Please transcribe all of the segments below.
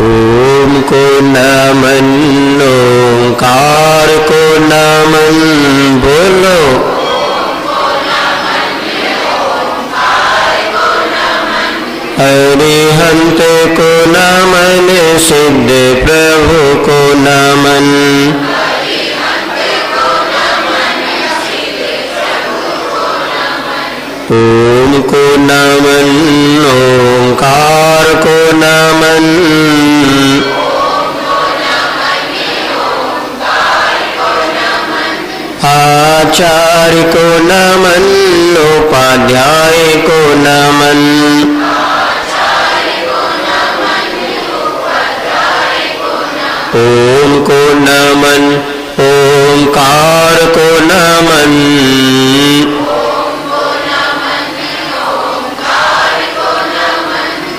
ओम को नमन, ओंकार को नमन, बोलो। अरिहंत को नमन, सिद्ध प्रभु को नमन। ओम को नमन, ओंकार को नमन। आचार्य को नमन, उपाध्याय को नमन। ओम को नमन, ओंकार को नमन।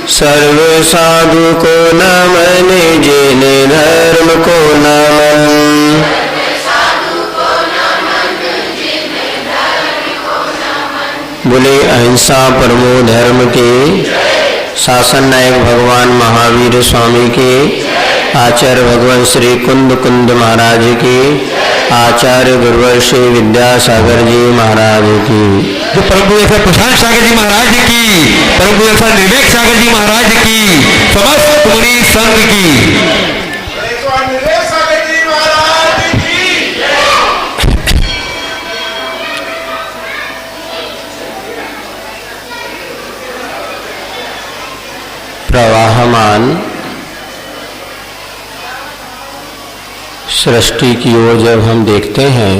सर्व साधु को नमन, जैन धर्म को नमन। बोले अहिंसा परमो धर्म के शासन नायक भगवान महावीर स्वामी के, आचार्य भगवान श्री कुंद महाराज की, आचार्य गुरुवर श्री विद्यासागर जी महाराज की, जो परम पूज्य प्रशांत सागर जी महाराज की, परम पूज्य निर्वेक सागर जी महाराज की, समस्त मुनि संघ की। प्रवाहमान सृष्टि की ओर जब हम देखते हैं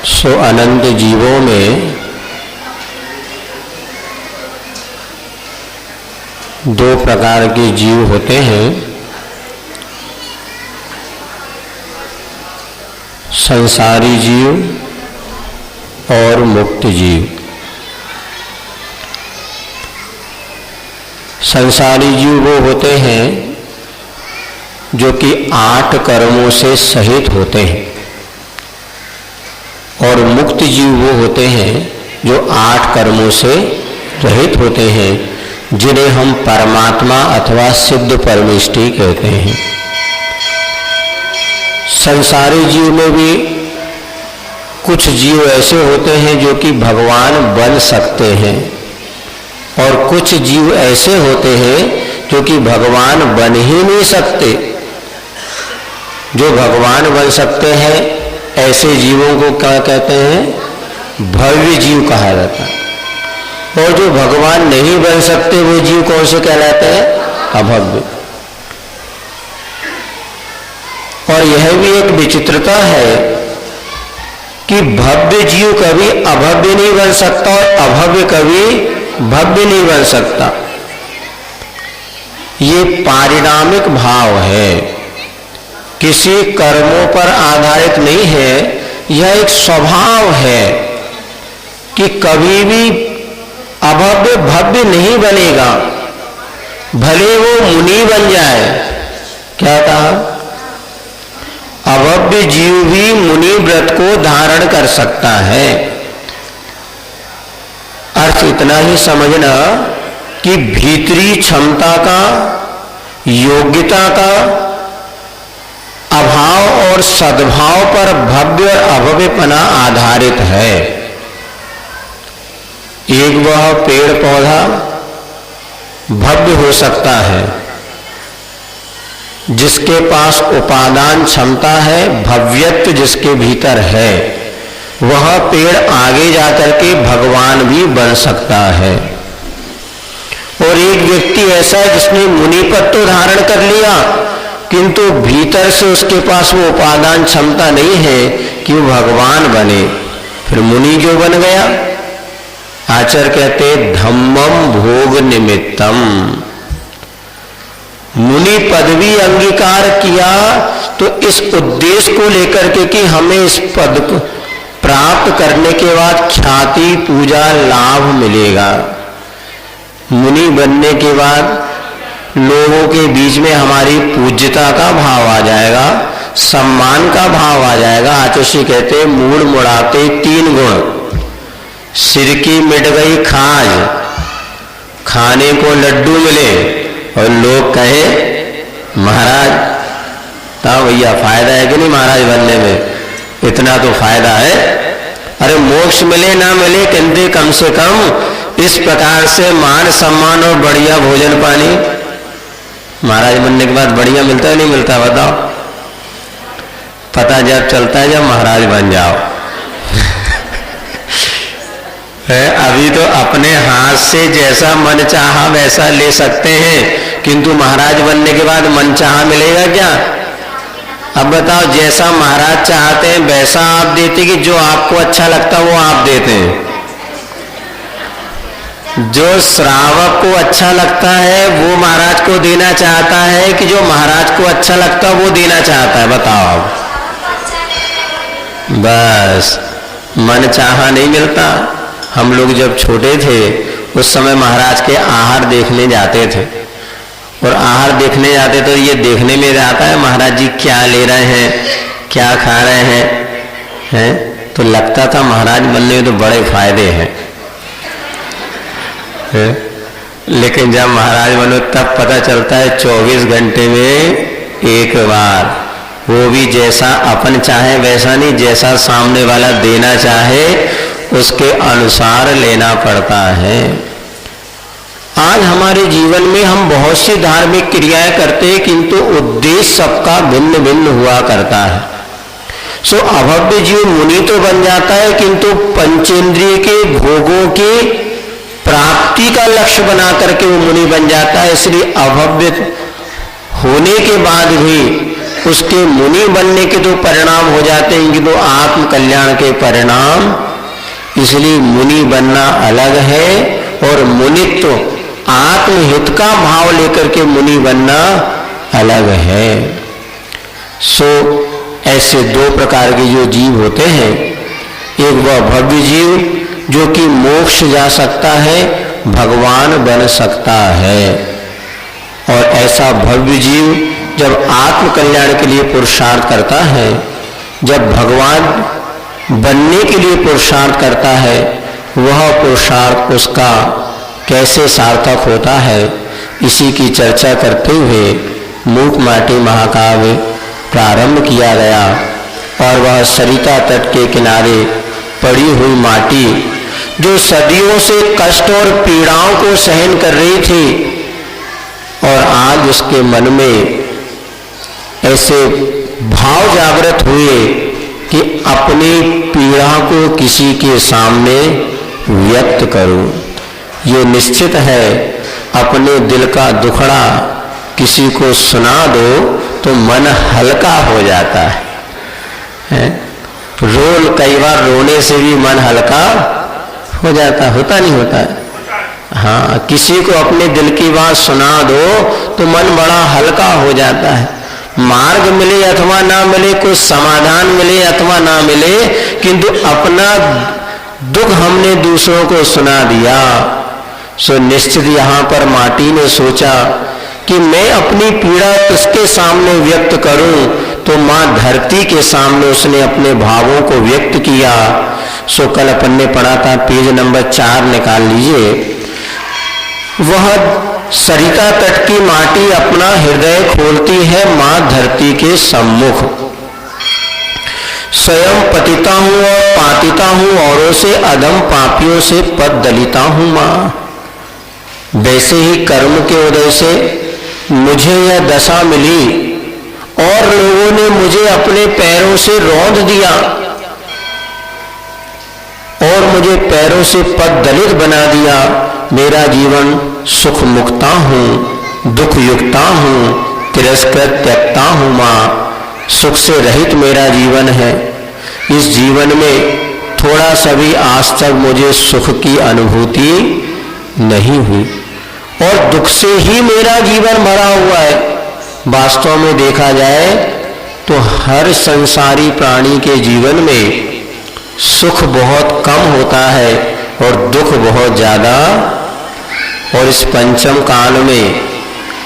सो अनंत जीवों में दो प्रकार के जीव होते हैं, संसारी जीव और मुक्त जीव। संसारी जीव वो होते हैं जो कि 8 कर्मों से सहित होते हैं, और मुक्त जीव वो होते हैं जो 8 कर्मों से रहित होते हैं, जिन्हें हम परमात्मा अथवा सिद्ध परमेष्टि कहते हैं। संसारी जीव में भी कुछ जीव ऐसे होते हैं जो कि भगवान बन सकते हैं, और कुछ जीव ऐसे होते हैं जो कि भगवान बन ही नहीं सकते। जो भगवान बन सकते हैं ऐसे जीवों को क्या कहते हैं? भव्य जीव कहा जाता है। और जो भगवान नहीं बन सकते वो जीव कौन से कहलाते हैं? अभव्य। और यह भी एक विचित्रता है कि भव्य जीव कभी अभव्य नहीं बन सकता और अभव्य कभी भव्य नहीं बन सकता। ये पारिणामिक भाव है, किसी कर्मों पर आधारित नहीं है। यह एक स्वभाव है कि कभी भी अभव्य भव्य नहीं बनेगा, भले वो मुनि बन जाए। क्या कहा? अभव्य जीव भी मुनि व्रत को धारण कर सकता है। अर्थ इतना ही समझना कि भीतरी क्षमता का, योग्यता का अभाव और सद्भाव पर भव्य और अभव्यपना आधारित है। एक वह पेड़ पौधा भव्य हो सकता है जिसके पास उपादान क्षमता है, भव्यत्व जिसके भीतर है, वह पेड़ आगे जाकर के भगवान भी बन सकता है। और एक व्यक्ति ऐसा है जिसने मुनि पद तो धारण कर लिया, किंतु भीतर से उसके पास वो उपादान क्षमता नहीं है कि वो भगवान बने, फिर मुनि जो बन गया। आचार्य कहते धम्मम भोग निमित्तम। मुनि पदवी अंगीकार किया तो इस उद्देश्य को लेकर के कि हमें इस पद को प्राप्त करने के बाद ख्याति, पूजा, लाभ मिलेगा। मुनि बनने के बाद लोगों के बीच में हमारी पूज्यता का भाव आ जाएगा, सम्मान का भाव आ जाएगा। आचार्य कहते मूड़ मुड़ाते 3 गुण, सिर की मिट गई खाज, खाने को लड्डू मिले और लोग कहे महाराज, तो भैया फायदा है कि नहीं महाराज बनने में? इतना तो फायदा है। अरे मोक्ष मिले ना मिले, किंतु कम से कम इस प्रकार से मान सम्मान और बढ़िया भोजन पानी महाराज बनने के बाद बढ़िया मिलता है नहीं मिलता? बताओ। पता जब चलता है जब महाराज बन जाओ। अभी तो अपने हाथ से जैसा मन चाहा वैसा ले सकते हैं, किंतु महाराज बनने के बाद मन चाहा मिलेगा क्या? अब बताओ, जैसा महाराज चाहते हैं वैसा आप देते कि जो आपको अच्छा लगता वो आप देते हैं? जो श्रावक को अच्छा लगता है वो महाराज को देना चाहता है कि जो महाराज को अच्छा लगता वो देना चाहता है? बताओ। बस मन चाहा नहीं मिलता। हम लोग जब छोटे थे उस समय महाराज के आहार देखने जाते थे, और आहार देखने जाते तो ये देखने में जाता है महाराज जी क्या ले रहे हैं, क्या खा रहे हैं, तो लगता था महाराज बनने में तो बड़े फायदे हैं। लेकिन जब महाराज बनो तब पता चलता है 24 घंटे में एक बार, वो भी जैसा अपन चाहे वैसा नहीं, जैसा सामने वाला देना चाहे उसके अनुसार लेना पड़ता है। आज हमारे जीवन में हम बहुत सी धार्मिक क्रियाएं करते हैं, किंतु उद्देश्य सबका भिन्न भिन्न हुआ करता है। सो अभव्य जीव मुनि तो बन जाता है, किंतु पंचेंद्रिय के भोगों की प्राप्ति का लक्ष्य बना करके वो मुनि बन जाता है। इसलिए अभव्य होने के बाद भी उसके मुनि बनने के तो परिणाम हो जाते हैं कि तो आत्म कल्याण के परिणाम। इसलिए मुनि बनना अलग है और मुनित्व आत्महित का भाव लेकर के मुनि बनना अलग है। सो ऐसे दो प्रकार के जो जीव होते हैं, एक वह भव्य जीव जो कि मोक्ष जा सकता है, भगवान बन सकता है, और ऐसा भव्य जीव जब आत्म कल्याण के लिए पुरुषार्थ करता है, जब भगवान बनने के लिए पुरुषार्थ करता है, वह पुरुषार्थ उसका कैसे सार्थक होता है, इसी की चर्चा करते हुए मूक माटी महाकाव्य प्रारंभ किया गया। और वह सरिता तट के किनारे पड़ी हुई माटी जो सदियों से कष्ट और पीड़ाओं को सहन कर रही थी, और आज उसके मन में ऐसे भाव जागृत हुए कि अपनी पीड़ा को किसी के सामने व्यक्त करूं। ये निश्चित है, अपने दिल का दुखड़ा किसी को सुना दो तो मन हल्का हो जाता है। कई बार रोने से भी मन हल्का हो जाता, होता नहीं होता है? हाँ, किसी को अपने दिल की बात सुना दो तो मन बड़ा हल्का हो जाता है। मार्ग मिले अथवा ना मिले, कुछ समाधान मिले अथवा ना मिले, किंतु अपना दुख हमने दूसरों को सुना दिया। सो निश्चित यहाँ पर माटी ने सोचा कि मैं अपनी पीड़ा किसके सामने व्यक्त करूं, तो मां धरती के सामने उसने अपने भावों को व्यक्त किया। सो कल अपन ने पढ़ा था, पेज नंबर 4 निकाल लीजिए। वह सरिता तट की माटी अपना हृदय खोलती है मां धरती के सम्मुख। स्वयं पतिता हूं और पातिता हूं, औरों से अधम पापियों से पद दलिता हूं मां। वैसे ही कर्म के उदय से मुझे यह दशा मिली और लोगों ने मुझे अपने पैरों से रौंद दिया और मुझे पैरों से पद दलित बना दिया। मेरा जीवन सुख मुक्ता हूं, दुख युक्ता हूं, तिरस्कृत त्यक्ता हूं मां। सुख से रहित मेरा जीवन है। इस जीवन में थोड़ा सा भी आज तक मुझे सुख की अनुभूति नहीं हुई, और दुख से ही मेरा जीवन भरा हुआ है। वास्तव में देखा जाए तो हर संसारी प्राणी के जीवन में सुख बहुत कम होता है और दुख बहुत ज्यादा। और इस पंचम काल में,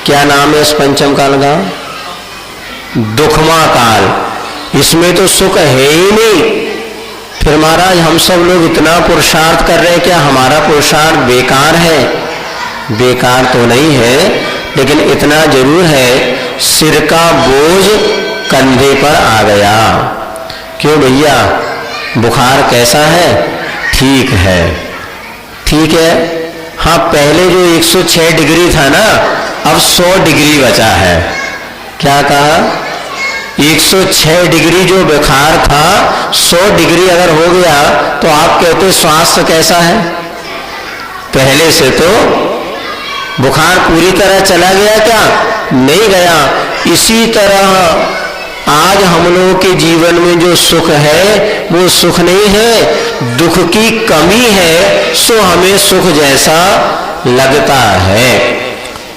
क्या नाम है इस पंचम काल का? दुखमा काल। इसमें तो सुख है ही नहीं। फिर महाराज हम सब लोग इतना पुरुषार्थ कर रहे हैं, क्या हमारा पुरुषार्थ बेकार है? बेकार तो नहीं है, लेकिन इतना जरूर है, सिर का बोझ कंधे पर आ गया। क्यों भैया, बुखार कैसा है? ठीक है, ठीक है। हाँ, पहले जो 106 डिग्री था ना, अब 100 डिग्री बचा है। क्या कहा? 106 डिग्री जो बुखार था, 100 डिग्री अगर हो गया तो आप कहते स्वास्थ्य कैसा है? पहले से तो बुखार पूरी तरह चला गया क्या? नहीं गया। इसी तरह आज हम लोगों के जीवन में जो सुख है वो सुख नहीं है, दुख की कमी है, सो हमें सुख जैसा लगता है।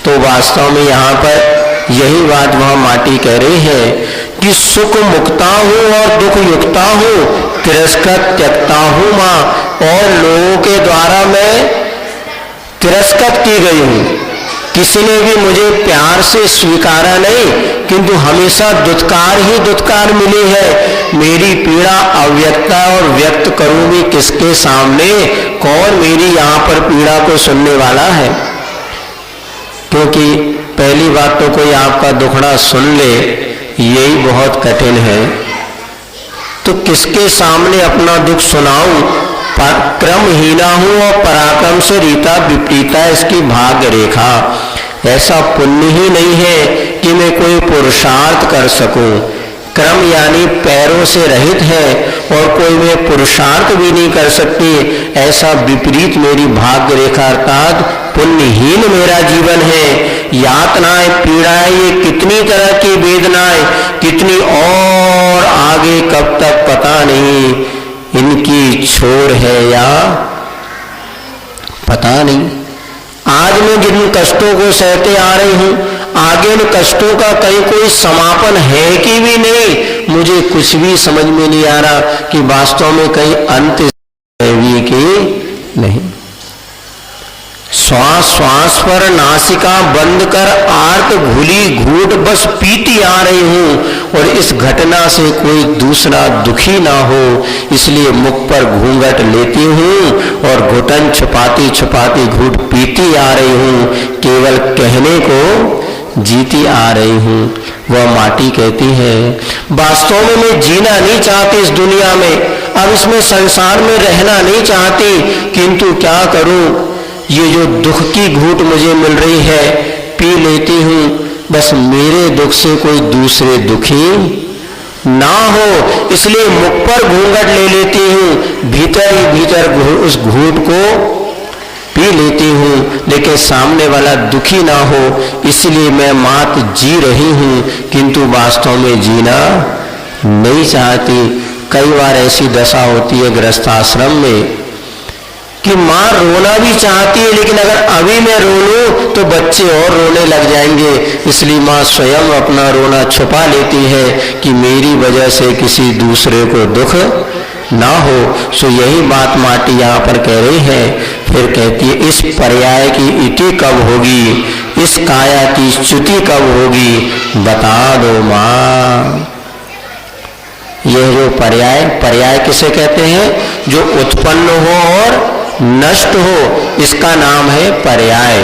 तो वास्तव में यहाँ पर यही बात वह माटी कह रही है कि सुख मुक्ता हूँ और दुख युक्ता हूँ, तिरस्कृत त्यक्ता हूँ माँ, और लोगों के द्वारा मैं तिरस्कृत की गई हूँ। किसी ने भी मुझे प्यार से स्वीकारा नहीं, किंतु हमेशा दुत्कार ही दुत्कार मिली है। मेरी पीड़ा अव्यक्ता और व्यक्त करूं भी किसके सामने? कौन मेरी यहाँ पर पीड़ा को सुनने वाला है? क्योंकि पहली बात तो कोई आपका दुखड़ा सुन ले, यही बहुत कठिन है। तो किसके सामने अपना दुख सुनाऊं? क्रमहीना हूं और पराक्रम से रीता विपरीता इसकी भाग्य रेखा। ऐसा पुण्य ही नहीं है कि मैं कोई पुरुषार्थ कर सकूं। क्रम यानी पैरों से रहित है और कोई मैं पुरुषार्थ भी नहीं कर सकती। ऐसा विपरीत मेरी भाग्य रेखा अर्थात पुण्यहीन मेरा जीवन है। यातनाएं, पीड़ाएं, ये कितनी तरह की वेदनाएं, कितनी और आगे कब तक पता नहीं इनकी छोर है या पता नहीं। आज मैं जिन कष्टों को सहते आ रही हूं, आगे उन कष्टों का कहीं कोई समापन है कि भी नहीं। मुझे कुछ भी समझ में नहीं आ रहा कि वास्तव में कहीं अंत है भी कि नहीं। श्वास श्वास पर नासिका बंद कर आर्त घुली घूट बस पीती आ रही हूं, और इस घटना से कोई दूसरा दुखी ना हो, इसलिए मुख पर घूंघट लेती हूं और घुटन छुपाती छुपाती घूट पीती आ रही हूं। केवल कहने को जीती आ रही हूं। वह माटी कहती है, वास्तव में मैं जीना नहीं चाहती इस दुनिया में, अब इसमें संसार में रहना नहीं चाहती, किंतु क्या करूं? ये जो दुख की घूंट मुझे मिल रही है, पी लेती हूं, बस मेरे दुख से कोई दूसरे दुखी ना हो, इसलिए मुख पर घूंघट ले लेती हूं, भीतर ही भीतर उस घूंट को पी लेती हूं, लेकिन सामने वाला दुखी ना हो, इसलिए मैं मात जी रही हूं, किंतु वास्तव में जीना नहीं चाहती। कई बार ऐसी दशा होती है गृहस्थाश्रम में कि माँ रोना भी चाहती है, लेकिन अगर अभी मैं रो लूं तो बच्चे और रोने लग जाएंगे, इसलिए माँ स्वयं अपना रोना छुपा लेती है कि मेरी वजह से किसी दूसरे को दुख ना हो। सो यही बात माटी यहाँ पर कह रही है। फिर कहती है, इस पर्याय की इति कब होगी, इस काया की च्युति कब होगी, बता दो माँ। यह जो पर्याय किसे कहते हैं? जो उत्पन्न हो और नष्ट हो, इसका नाम है पर्याय।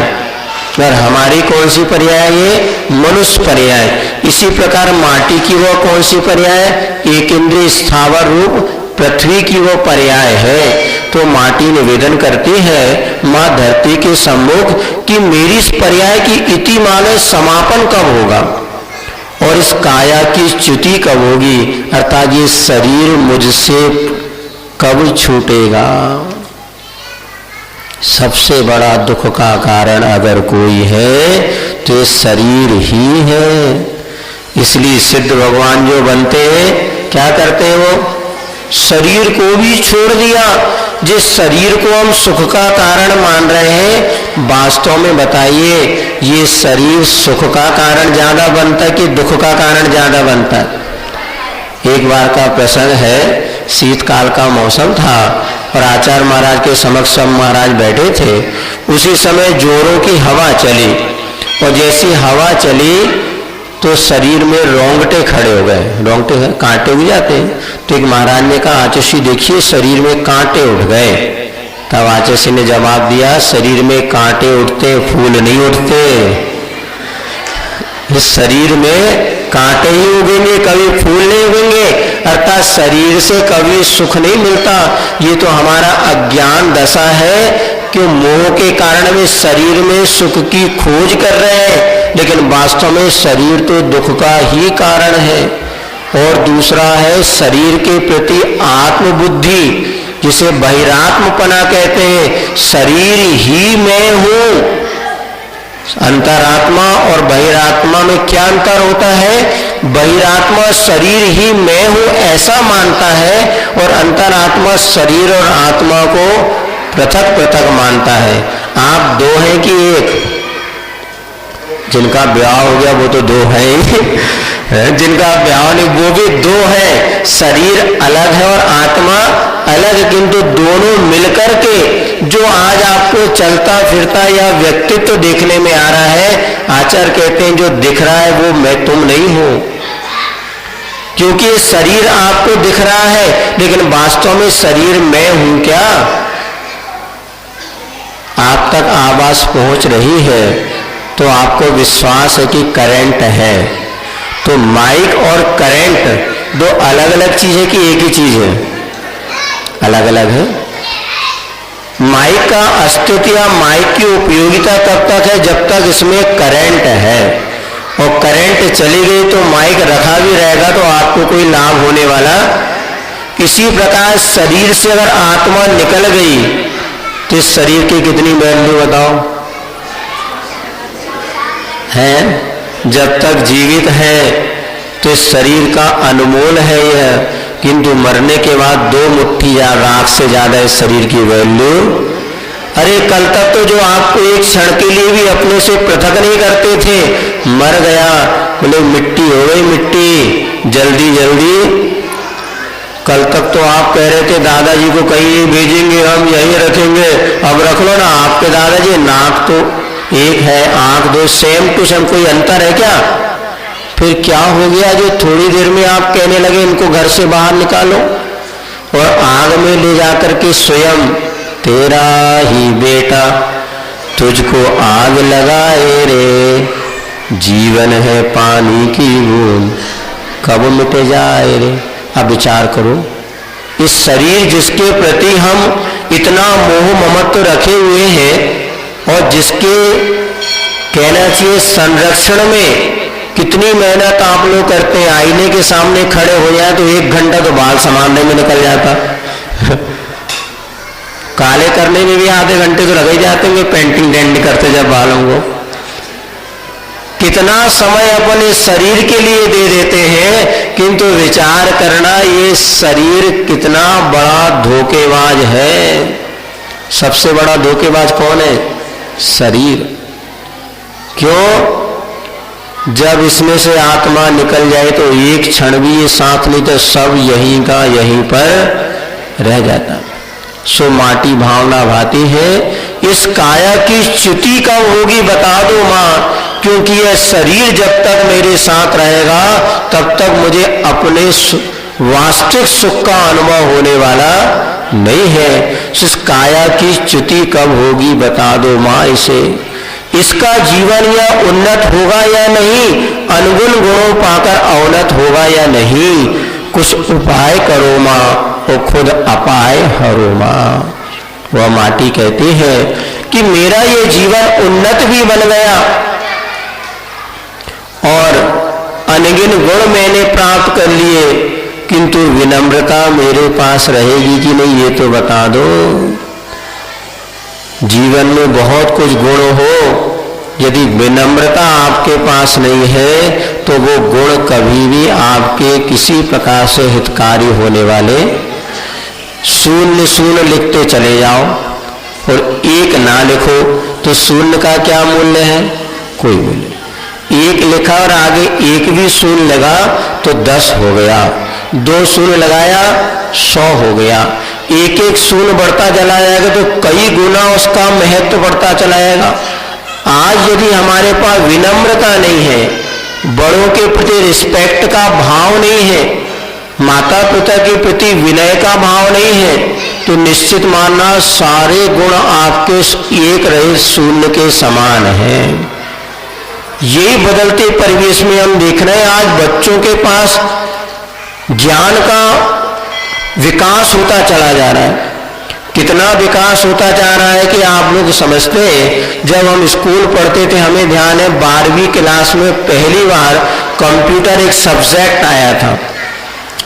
और हमारी कौन सी पर्याय है? मनुष्य पर्याय। इसी प्रकार माटी की वो कौन सी पर्याय? एक इंद्रिय स्थावर रूप पृथ्वी की वो पर्याय है। तो माटी निवेदन करती है माँ धरती के सम्मुख कि मेरी इस पर्याय की इति माने समापन कब होगा, और इस काया की च्युति कब होगी, अर्थात ये शरीर मुझसे कब छूटेगा। सबसे बड़ा दुख का कारण अगर कोई है तो ये शरीर ही है। इसलिए सिद्ध भगवान जो बनते हैं क्या करते हैं? वो शरीर को भी छोड़ दिया। जिस शरीर को हम सुख का कारण मान रहे हैं, वास्तव में बताइए ये शरीर सुख का कारण ज्यादा बनता है कि दुख का कारण ज्यादा बनता है? एक बार का प्रसंग है, शीतकाल का मौसम था और आचार्य महाराज के समक्ष सब महाराज बैठे थे। उसी समय जोरों की हवा चली, और जैसी हवा चली तो शरीर में रोंगटे खड़े हो गए। रोंगटे कांटे भी जाते हैं। तो एक महाराज ने कहा, आचार्य देखिए शरीर में कांटे उठ गए। तब आचार्य ने जवाब दिया, शरीर में कांटे उठते, फूल नहीं उठते। इस शरीर में कांटे ही उगेंगे, कभी फूल नहीं उगेंगे। अर्थात शरीर से कभी सुख नहीं मिलता। ये तो हमारा अज्ञान दशा है कि मोह के कारण में शरीर में सुख की खोज कर रहे हैं, लेकिन वास्तव में शरीर तो दुख का ही कारण है। और दूसरा है शरीर के प्रति आत्मबुद्धि, जिसे बहिरात्मपना कहते हैं। शरीर ही मैं हूं। अंतरात्मा और बहिरात्मा में क्या अंतर होता है? बहिरात्मा शरीर ही मैं हूं ऐसा मानता है, और अंतरात्मा शरीर और आत्मा को पृथक पृथक मानता है। आप दो हैं कि एक? जिनका ब्याह हो गया वो तो दो है ही, जिनका ब्याह नहीं वो भी दो है। शरीर अलग है और आत्मा अलग, किंतु दोनों मिलकर के जो आज आपको चलता फिरता या व्यक्तित्व देखने में आ रहा है, आचार्य कहते हैं जो दिख रहा है वो मैं तुम नहीं हूं। क्योंकि शरीर आपको दिख रहा है, लेकिन वास्तव में शरीर मैं हूं क्या? आप तक आवाज पहुंच रही है तो आपको विश्वास है कि करंट है। तो माइक और करंट दो अलग अलग चीज है कि एक ही चीज है? अलग अलग है। माइक का अस्तित्व या माइक की उपयोगिता तब तक है जब तक इसमें करंट है, और करंट चली गई तो माइक रखा भी रहेगा तो आपको कोई लाभ होने वाला। इसी प्रकार शरीर से अगर आत्मा निकल गई तो इस शरीर की कितनी वैल्यू बताओ है? जब तक जीवित है तो इस शरीर का अनमोल है यह, किंतु मरने के बाद दो मुट्ठी या राख से ज्यादा इस शरीर की वैल्यू। अरे कल तक तो जो आपको एक क्षण के लिए भी अपने से पृथक नहीं करते थे, मर गया बोले मिट्टी हो गई मिट्टी, जल्दी जल्दी। कल तक तो आप कह रहे थे दादाजी को कहीं नहीं भेजेंगे, हम यहीं रखेंगे, अब रख लो ना। आपके दादाजी नाक तो एक है, आंख दो, सेम टू सेम, कोई अंतर है क्या? फिर क्या हो गया जो थोड़ी देर में आप कहने लगे इनको घर से बाहर निकालो, और आग में ले जाकर के स्वयं तेरा ही बेटा तुझको आग लगाए रे, जीवन है पानी की बूंद कब मिट जाए रे। अब विचार करो, इस शरीर जिसके प्रति हम इतना मोह ममत्व रखे हुए हैं, और जिसके कहना चाहिए संरक्षण में कितनी मेहनत आप लोग करते हैं। आईने के सामने खड़े हो जाए तो 1 घंटा तो बाल संभालने में निकल जाता काले करने में भी आधे घंटे तो लगे जाते हैं, पेंटिंग डेंट करते जब बालों को। कितना समय अपने शरीर के लिए दे देते हैं, किंतु विचार करना ये शरीर कितना बड़ा धोखेबाज है। सबसे बड़ा धोखेबाज कौन है? शरीर। क्यों? जब इसमें से आत्मा निकल जाए तो एक क्षण भी ये साथ नहीं तो सब यहीं का यहीं पर रह जाता। सो माटी भावना भाती है। इस काया की च्युति कब होगी बता दो मां, क्योंकि यह शरीर जब तक मेरे साथ रहेगा तब तक मुझे अपने वास्तविक सुख का अनुभव होने वाला नहीं है। इस काया की च्युति कब होगी बता दो मां इसे। इसका जीवन या उन्नत होगा या नहीं, अनुगुण गुणों पाकर अवनत होगा या नहीं, कुछ उपाय करो मां, वो खुद अपाय हरो मां। वह माटी कहती है कि मेरा ये जीवन उन्नत भी बन गया और अनगिन गुण मैंने प्राप्त कर लिए, किंतु विनम्रता मेरे पास रहेगी कि नहीं ये तो बता दो। जीवन में बहुत कुछ गुण हो, यदि विनम्रता आपके पास नहीं है तो वो गुण कभी भी आपके किसी प्रकार से हितकारी होने वाले। शून्य शून्य लिखते चले जाओ और एक ना लिखो तो शून्य का क्या मूल्य है? कोई मूल्य। एक लिखा और आगे एक भी शून्य लगा तो 10 हो गया, 2 शून्य लगाया 100 हो गया। एक एक शून्य बढ़ता चला जाएगा तो कई गुना उसका महत्व बढ़ता चला जाएगा। आज यदि हमारे पास विनम्रता नहीं है, बड़ों के प्रति रिस्पेक्ट का भाव नहीं है, माता पिता के प्रति विनय का भाव नहीं है, तो निश्चित मानना सारे गुण आपके एक रहे शून्य के समान हैं। यही बदलते परिवेश में हम देख रहे हैं, आज बच्चों के पास ज्ञान का विकास होता चला जा रहा है। कितना विकास होता जा रहा है कि आप लोग समझते हैं, जब हम स्कूल पढ़ते थे, हमें ध्यान है 12वीं क्लास में पहली बार कंप्यूटर एक सब्जेक्ट आया था।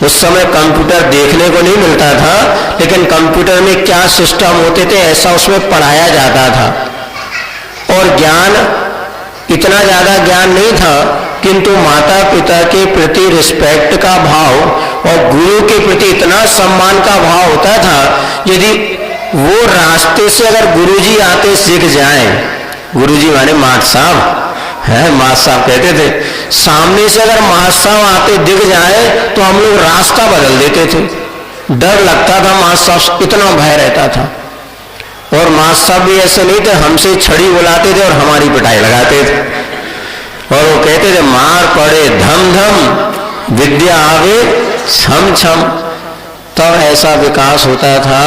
उस समय कंप्यूटर देखने को नहीं मिलता था, लेकिन कंप्यूटर में क्या सिस्टम होते थे ऐसा उसमें पढ़ाया जाता था। और ज्ञान, इतना ज्यादा ज्ञान नहीं था, किंतु माता पिता के प्रति रिस्पेक्ट का भाव और गुरु के प्रति इतना सम्मान का भाव होता था। यदि वो रास्ते से अगर गुरुजी आते दिख जाएं, गुरुजी माने मास्टर साहब है, मास्टर साहब कहते थे, सामने से अगर मास्टर साहब आते दिख जाए तो हम लोग रास्ता बदल देते थे। डर लगता था मास्टर साहब, इतना भय रहता था। और मास्टर साहब भी ऐसे नहीं थे, हमसे छड़ी बुलाते थे और हमारी पिटाई लगाते थे। और वो कहते थे मार पड़े धम धम, विद्या आवे छम छम। तब ऐसा विकास होता था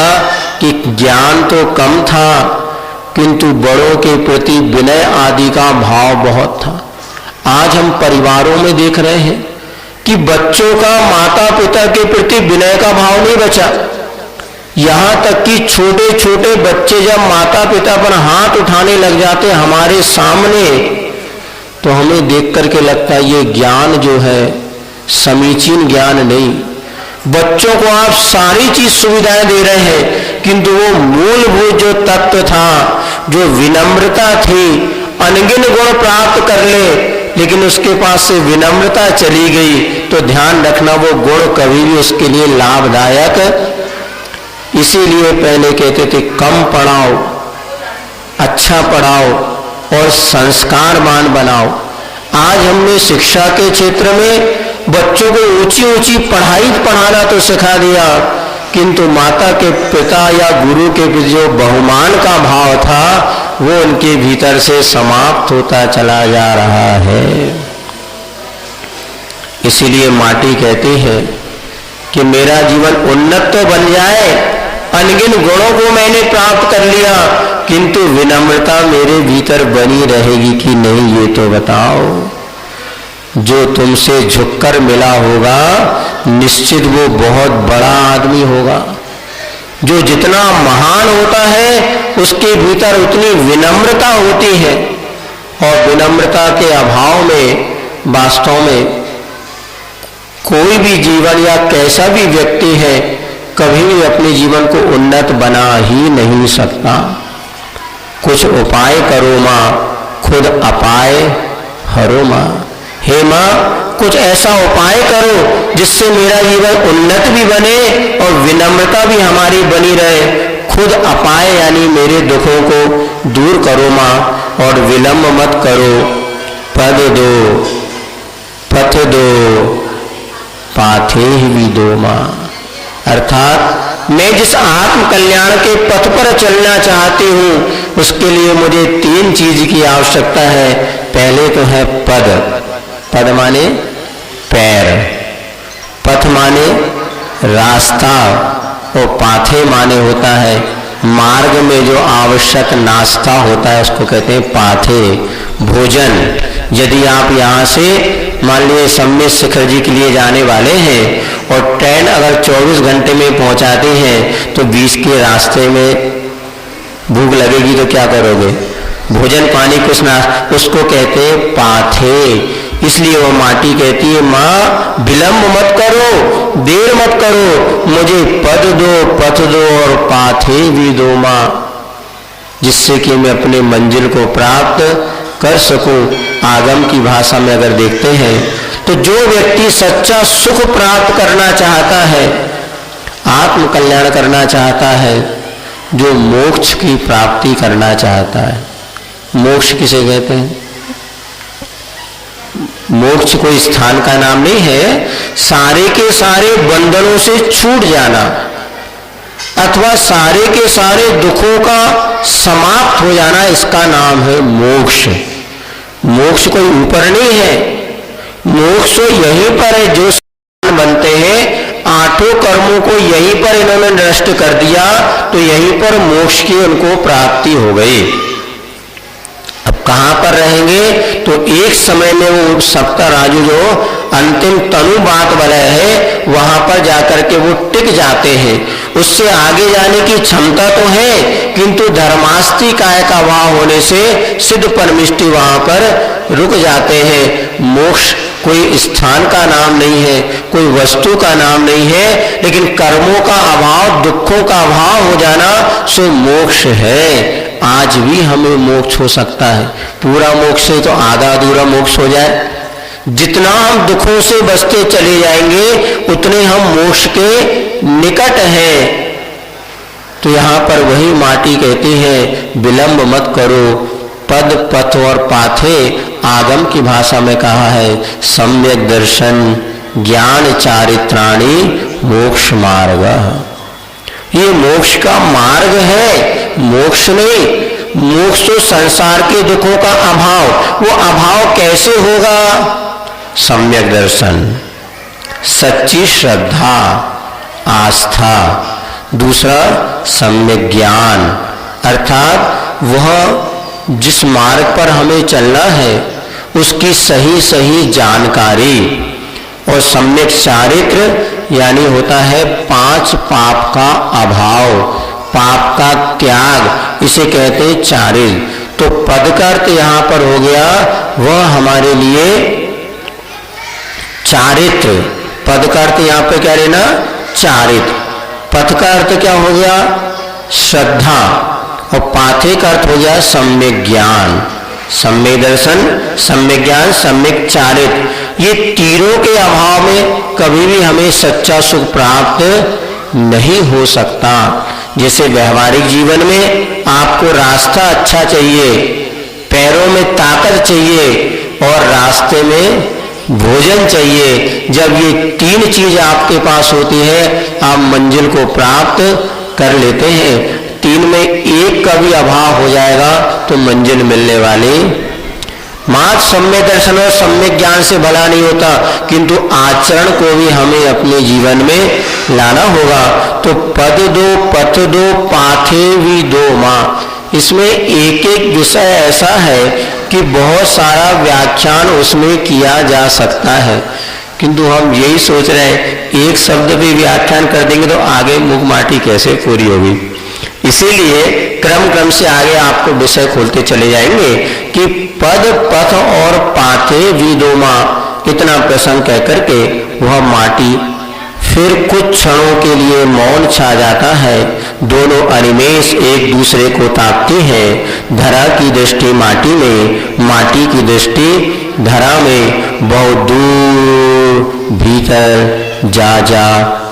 कि ज्ञान तो कम था, किंतु बड़ों के प्रति विनय आदि का भाव बहुत था। आज हम परिवारों में देख रहे हैं कि बच्चों का माता पिता के प्रति विनय का भाव नहीं बचा। यहां तक कि छोटे छोटे बच्चे जब माता पिता पर हाथ उठाने लग जाते हमारे सामने, तो हमें देख करके लगता है ये ज्ञान जो है समीचीन ज्ञान नहीं। बच्चों को आप सारी चीज सुविधाएं दे रहे हैं, किंतु वो मूलभूत जो तत्व था, जो विनम्रता थी, अनगिन गुण प्राप्त कर ले, लेकिन उसके पास से विनम्रता चली गई, तो ध्यान रखना वो गुण कभी भी उसके लिए लाभदायक। इसीलिए पहले कहते थे कम पढ़ाओ, अच्छा पढ़ाओ और संस्कारवान बनाओ। आज हमने शिक्षा के क्षेत्र में बच्चों को ऊंची ऊंची पढ़ाई पढ़ाना तो सिखा दिया, किंतु माता के पिता या गुरु के जो बहुमान का भाव था वो उनके भीतर से समाप्त होता चला जा रहा है। इसीलिए माटी कहती है कि मेरा जीवन उन्नत तो बन जाए, अनगिन गुणों को मैंने प्राप्त कर लिया, किंतु विनम्रता मेरे भीतर बनी रहेगी कि नहीं, ये तो बताओ। जो तुमसे झुककर मिला होगा निश्चित वो बहुत बड़ा आदमी होगा। जो जितना महान होता है उसके भीतर उतनी विनम्रता होती है, और विनम्रता के अभाव में वास्तव में कोई भी जीवन या कैसा भी व्यक्ति है कभी भी अपने जीवन को उन्नत बना ही नहीं सकता। कुछ उपाय करो माँ, खुद अपाय हरो माँ। हे माँ, कुछ ऐसा उपाय करो जिससे मेरा जीवन उन्नत भी बने और विनम्रता भी हमारी बनी रहे। खुद अपाय यानी मेरे दुखों को दूर करो माँ, और विलंब मत करो। पद दो पथ दो पाथे ही दो माँ। अर्थात मैं जिस आत्म कल्याण के पथ पर चलना चाहती हूँ उसके लिए मुझे 3 चीज की आवश्यकता है। पहले तो है पद, पद माने पैर, पथ माने रास्ता, और पाथे माने होता है मार्ग में जो आवश्यक नाश्ता होता है उसको कहते हैं पाथे, भोजन। यदि आप यहाँ से मान लीजिए सम्मित शिखर जी के लिए जाने वाले हैं और ट्रेन अगर 24 घंटे में पहुंचाते हैं तो 20 के रास्ते में भूख लगेगी तो क्या करोगे? भोजन पानी कुछ ना, उसको कहते हैं पाथे। इसलिए वो माटी कहती है माँ विलंब मत करो, देर मत करो, मुझे पद दो पथ दो और पाथे भी दो माँ, जिससे कि मैं अपने मंजिल को प्राप्त कर सकूं। आगम की भाषा में अगर देखते हैं तो जो व्यक्ति सच्चा सुख प्राप्त करना चाहता है, आत्म कल्याण करना चाहता है, जो मोक्ष की प्राप्ति करना चाहता है। मोक्ष किसे कहते हैं? मोक्ष कोई स्थान का नाम नहीं है, सारे के सारे बंधनों से छूट जाना अथवा सारे के सारे दुखों का समाप्त हो जाना, इसका नाम है मोक्ष। मोक्ष कोई ऊपर नहीं है, मोक्ष यहीं पर है जो स्थान बनते हैं आठों कर्मों को यहीं पर इन्होंने नष्ट कर दिया, तो यहीं पर मोक्ष की उनको प्राप्ति हो गई। अब कहां पर रहेंगे? तो एक समय में वो सप्तराजु जो अंतिम तनु बात वाले है, वहां पर जाकर के वो टिक जाते हैं। उससे आगे जाने की क्षमता तो है, किंतु धर्मास्ति काय का भाव होने से सिद्ध परमिष्टि वहां पर रुक जाते हैं। मोक्ष कोई स्थान का नाम नहीं है, कोई वस्तु का नाम नहीं है, लेकिन कर्मों का अभाव, दुखों का अभाव हो जाना सो मोक्ष है। आज भी हमें मोक्ष हो सकता है, पूरा मोक्ष से तो आधा अधूरा मोक्ष हो जाए। जितना हम दुखों से बचते चले जाएंगे, उतने हम मोक्ष के निकट हैं। तो यहां पर वही माटी कहती है, विलंब मत करो, पद पथ और पाथे आगम की भाषा में कहा है, सम्यक दर्शन ज्ञान चारित्राणी मोक्ष मार्ग। ये मोक्ष का मार्ग है, मोक्ष नहीं। मोक्ष तो संसार के दुखों का अभाव, वो अभाव कैसे होगा? सम्यक दर्शन, सच्ची श्रद्धा आस्था, दूसरा सम्यक ज्ञान, अर्थात वह जिस मार्ग पर हमें चलना है उसकी सही सही जानकारी, और सम्यक चारित्र यानी होता है 5 पाप का अभाव, पाप का त्याग, इसे कहते हैं चारित्र। तो पद का अर्थ यहां पर हो गया वह हमारे लिए चारित्र। पद का अर्थ यहां पे क्या लेना? चारित्र। पथ का अर्थ क्या हो गया? श्रद्धा। और पाथे का अर्थ हो गया सम्यक ज्ञान, सम्यक दर्शन, सम्यक ज्ञान, सम्यक चारित्र। ये तीनों के अभाव में कभी भी हमें सच्चा सुख प्राप्त नहीं हो सकता। जैसे व्यवहारिक जीवन में आपको रास्ता अच्छा चाहिए, पैरों में ताकत चाहिए और रास्ते में भोजन चाहिए। जब ये 3 चीज आपके पास होती है, आप मंजिल को प्राप्त कर लेते हैं। 3 में एक का भी अभाव हो जाएगा तो मंजिल मिलने वाली। मात्र सम्यक दर्शन और सम्यक ज्ञान से भला नहीं होता, किंतु आचरण को भी हमें अपने जीवन में लाना होगा। तो पद दो, पथ दो, पाथे भी दो माँ, इसमें एक एक विषय ऐसा है कि बहुत सारा व्याख्यान उसमें किया जा सकता है, किंतु हम यही सोच रहे हैं एक शब्द भी व्याख्यान कर देंगे तो आगे मुख माटी कैसे पूरी होगी। इसीलिए क्रम क्रम से आगे आपको विषय खोलते चले जाएंगे कि पद पथ और पाथे विदोमा, इतना प्रसंग कह करके वह माटी फिर कुछ क्षणों के लिए मौन छा जाता है। दोनों अनिमेष एक दूसरे को ताकते हैं। धरा की दृष्टि माटी में, माटी की दृष्टि धरा में बहुत दूर भीतर जा जा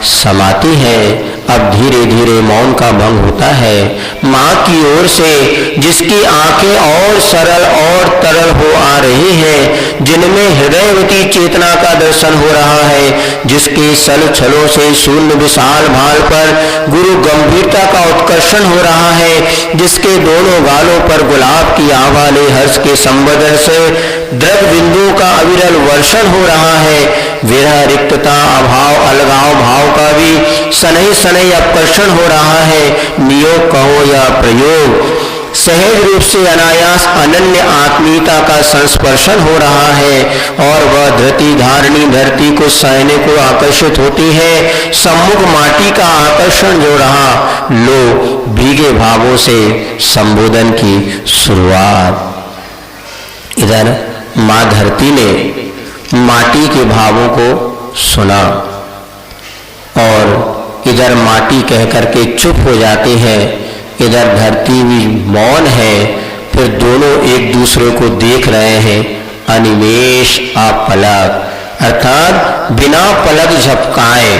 समाती है। अब धीरे धीरे मौन का भंग होता है। माँ की ओर से जिसकी आंखें और सरल और तरल हो आ रही हैं, जिनमें हृदयवती चेतना का दर्शन हो रहा है, जिसके सल छलों से शून्य विशाल भाल पर गुरु गंभीरता का उत्कर्षण हो रहा है, जिसके दोनों गालों पर गुलाब की आभा ले हर्ष के संबदन से द्रव बिंदुओं का अविरल वर्षण हो रहा है। विरह रिक्तता अभाव अलगाव भाव का भी शनैः शनैः आकर्षण हो रहा है। नियोग कहो या प्रयोग, सहज रूप से अनायास अनन्य आत्मीयता का संस्पर्शन हो रहा है और वह धरती धारणी धरती को सहने को आकर्षित होती है। सम्मुख माटी का आकर्षण जो रहा, लो भीगे भावों से संबोधन की शुरुआत। इधर माँ धरती ने माटी के भावों को सुना और इधर माटी कह करके चुप हो जाती है, इधर धरती भी मौन है। फिर दोनों एक दूसरे को देख रहे हैं अनिमेष अपलक, अर्थात बिना पलक झपकाए।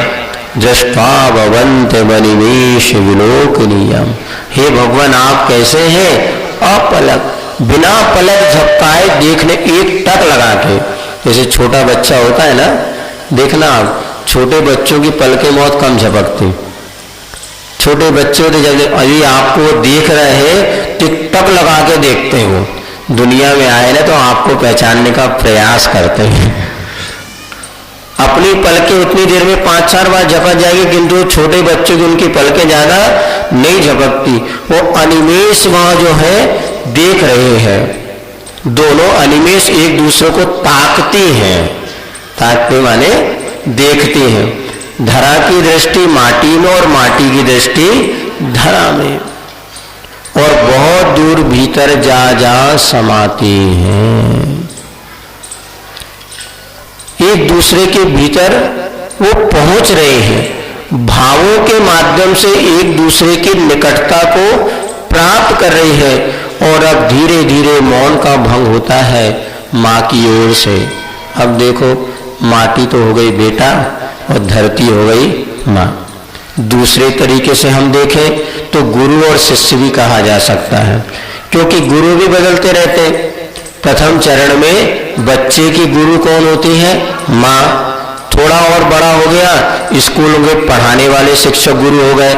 दृष्ट्वा भवन्त बनिमेष विलोकनीयम, हे भगवान आप कैसे हैं? अपलक, बिना पलक झपकाए देखने, एक टक लगा के। जैसे छोटा बच्चा होता है ना, देखना आप छोटे बच्चों की पलकें बहुत कम झपकती। छोटे बच्चे होते जब अभी आपको देख रहे हैं टिक टक लगा के देखते हैं, वो दुनिया में आए ना तो आपको पहचानने का प्रयास करते हैं। अपनी पलकें उतनी देर में 5-4 बार झपक जाएगी, किंतु छोटे बच्चों की उनकी पलकें ज्यादा नहीं झपकती। वो अनिमेष वहां जो है देख रहे हैं, दोनों अनिमेष एक दूसरे को ताकती हैं। ताकते माने देखती हैं। धरा की दृष्टि माटी में और माटी की दृष्टि धरा में, और बहुत दूर भीतर जा जा समाती हैं। एक दूसरे के भीतर वो पहुंच रहे हैं, भावों के माध्यम से एक दूसरे की निकटता को प्राप्त कर रही है। और अब धीरे धीरे मौन का भंग होता है माँ की ओर से। अब देखो, माटी तो हो गई बेटा और धरती हो गई माँ। दूसरे तरीके से हम देखें तो गुरु और शिष्य भी कहा जा सकता है, क्योंकि गुरु भी बदलते रहते। प्रथम चरण में बच्चे की गुरु कौन होती है? माँ। थोड़ा और बड़ा हो गया, स्कूलों में पढ़ाने वाले शिक्षक गुरु हो गए,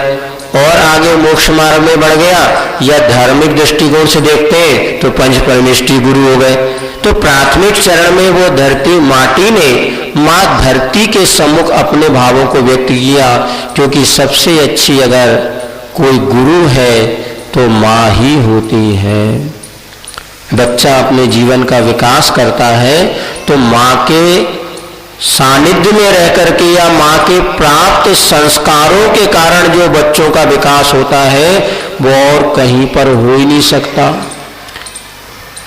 और आगे मोक्ष मार्ग में बढ़ गया या धार्मिक दृष्टिकोण से देखते हैं तो पंच परमेष्ठी गुरु हो गए। तो प्राथमिक चरण में वो धरती माटी ने माँ धरती के सम्मुख अपने भावों को व्यक्त किया, क्योंकि सबसे अच्छी अगर कोई गुरु है तो माँ ही होती है। बच्चा अपने जीवन का विकास करता है तो माँ के सानिध्य में रह करके या माँ के प्राप्त संस्कारों के कारण जो बच्चों का विकास होता है वो और कहीं पर हो ही नहीं सकता।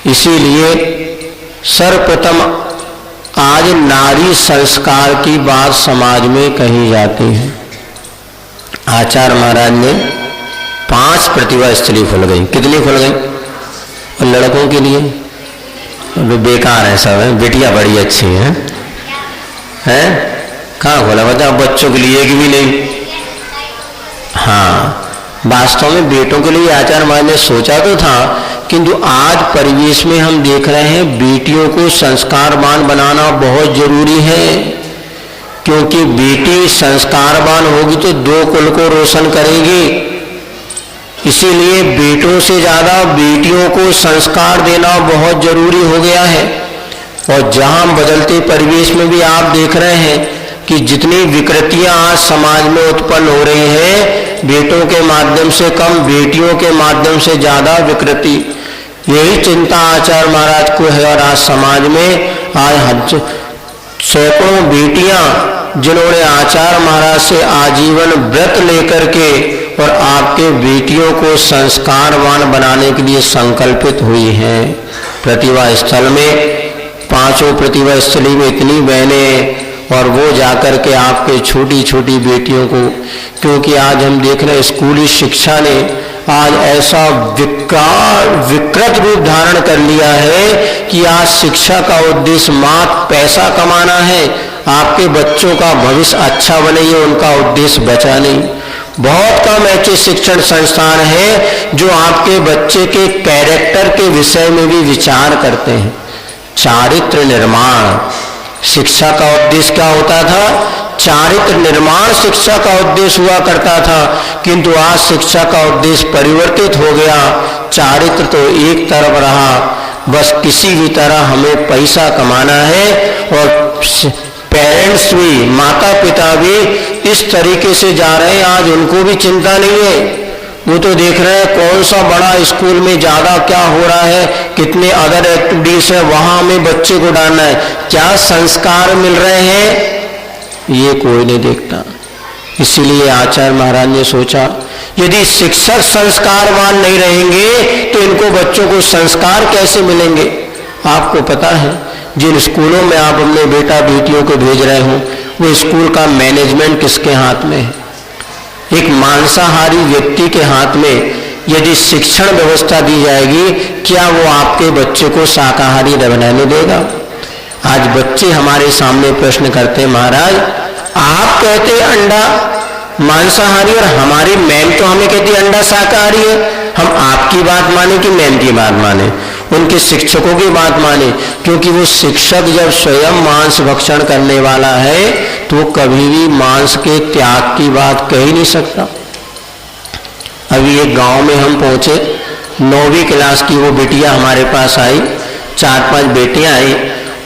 इसीलिए सर्वप्रथम आज नारी संस्कार की बात समाज में कही जाती है। आचार्य महाराज ने 5 प्रतिभा स्थली खुल गई। कितनी खुल गई? और लड़कों के लिए बेकार है सब है, बेटियां बड़ी अच्छी हैं हैं। कहाँ खोला बता? बच्चों के लिए कि भी नहीं। हाँ, वास्तव में बेटों के लिए आचार्य महाराज ने सोचा तो था, किंतु आज परिवेश में हम देख रहे हैं बेटियों को संस्कारवान बनाना बहुत जरूरी है, क्योंकि बेटी संस्कारवान होगी तो 2 कुल को रोशन करेगी। इसीलिए बेटों से ज्यादा बेटियों को संस्कार देना बहुत जरूरी हो गया है। और जहां बदलते परिवेश में भी आप देख रहे हैं कि जितनी विकृतियां आज समाज में उत्पन्न हो रही हैं, बेटों के माध्यम से कम बेटियों के माध्यम से ज्यादा विकृति। यही चिंता आचार्य महाराज को है। और आज समाज में आज सैकड़ों बेटियां जिन्होंने आचार्य महाराज से आजीवन व्रत लेकर के और आपके बेटियों को संस्कारवान बनाने के लिए संकल्पित हुई हैं। प्रतिभा स्थल में 5 प्रतिभा स्थली में इतनी बहनें, और वो जाकर के आपके छोटी छोटी बेटियों को, क्योंकि आज हम देख रहे हैं स्कूली शिक्षा ने आज ऐसा विकृत रूप धारण कर लिया है कि आज शिक्षा का उद्देश्य मात्र पैसा कमाना है। आपके बच्चों का भविष्य अच्छा बने ये उनका उद्देश्य बचा नहीं। बहुत कम ऐसे शिक्षण संस्थान हैं जो आपके बच्चे के कैरेक्टर के विषय में भी विचार करते हैं। चारित्र निर्माण शिक्षा का उद्देश्य क्या होता था? चारित्र निर्माण शिक्षा का उद्देश्य हुआ करता था, किंतु आज शिक्षा का उद्देश्य परिवर्तित हो गया। चारित्र तो एक तरफ रहा, बस किसी भी तरह हमें पैसा कमाना है। और पेरेंट्स भी, माता पिता भी इस तरीके से जा रहे हैं। आज उनको भी चिंता नहीं है, वो तो देख रहे हैं कौन सा बड़ा स्कूल में ज्यादा क्या हो रहा है, कितने अदर एक्टिविटीज है, वहां हमें बच्चे को डालना है, क्या संस्कार मिल रहे हैं, ये कोई नहीं देखता। इसीलिए आचार्य महाराज ने सोचा यदि शिक्षक संस्कारवान नहीं रहेंगे तो इनको बच्चों को संस्कार कैसे मिलेंगे। आपको पता है जिन स्कूलों में आप अपने बेटा बेटियों को भेज रहे हो वो स्कूल का मैनेजमेंट किसके हाथ में है? एक मांसाहारी व्यक्ति के हाथ में यदि शिक्षण व्यवस्था दी जाएगी, क्या वो आपके बच्चे को शाकाहारी बनाने देगा? आज बच्चे हमारे सामने प्रश्न करते हैं, महाराज आप कहते हैं अंडा मांसाहारी और हमारी मैम तो हमें कहती है अंडा शाकाहारी है। हम आपकी बात माने कि मैम की बात माने, उनके शिक्षकों की बात माने? क्योंकि वो शिक्षक जब स्वयं मांस भक्षण करने वाला है तो कभी भी मांस के त्याग की बात कह ही नहीं सकता। अभी एक गांव में हम पहुंचे, 9वीं क्लास की वो बेटियां हमारे पास आई, 4-5 बेटियां आई।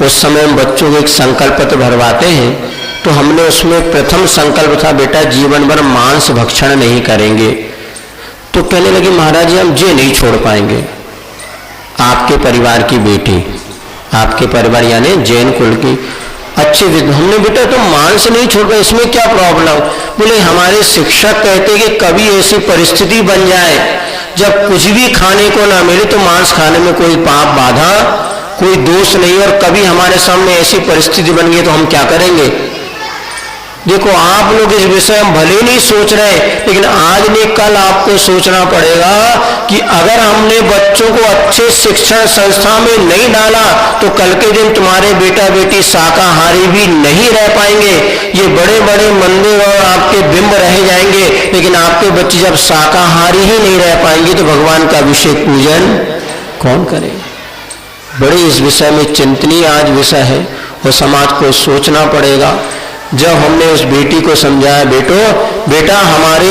उस समय हम बच्चों को एक संकल्प पत्र भरवाते हैं, तो हमने उसमें प्रथम संकल्प था, बेटा जीवन भर मांस भक्षण नहीं करेंगे। तो कहने लगे महाराज जी हम ये नहीं छोड़ पाएंगे। आपके परिवार की बेटी, आपके परिवार यानी जैन कुल की अच्छे हमने बेटा तो मांस नहीं छोड़ पाए, इसमें क्या प्रॉब्लम? बोले हमारे शिक्षक कहते कि कभी ऐसी परिस्थिति बन जाए जब कुछ भी खाने को ना मिले तो मांस खाने में कोई पाप बाधा, कोई दोष नहीं, और कभी हमारे सामने ऐसी परिस्थिति बन गई तो हम क्या करेंगे? देखो आप लोग इस विषय में भले नहीं सोच रहे, लेकिन आज नहीं कल आपको सोचना पड़ेगा कि अगर हमने बच्चों को अच्छे शिक्षण संस्था में नहीं डाला तो कल के दिन तुम्हारे बेटा बेटी शाकाहारी भी नहीं रह पाएंगे। ये बड़े बड़े मंदिर और आपके बिंब रह जाएंगे, लेकिन आपके बच्चे जब शाकाहारी ही नहीं रह पाएंगे तो भगवान का अभिषेक पूजन कौन करेगा? बड़े इस विषय में चिंतनीय आज विषय है और समाज को सोचना पड़ेगा। जब हमने उस बेटी को समझाया, बेटा हमारे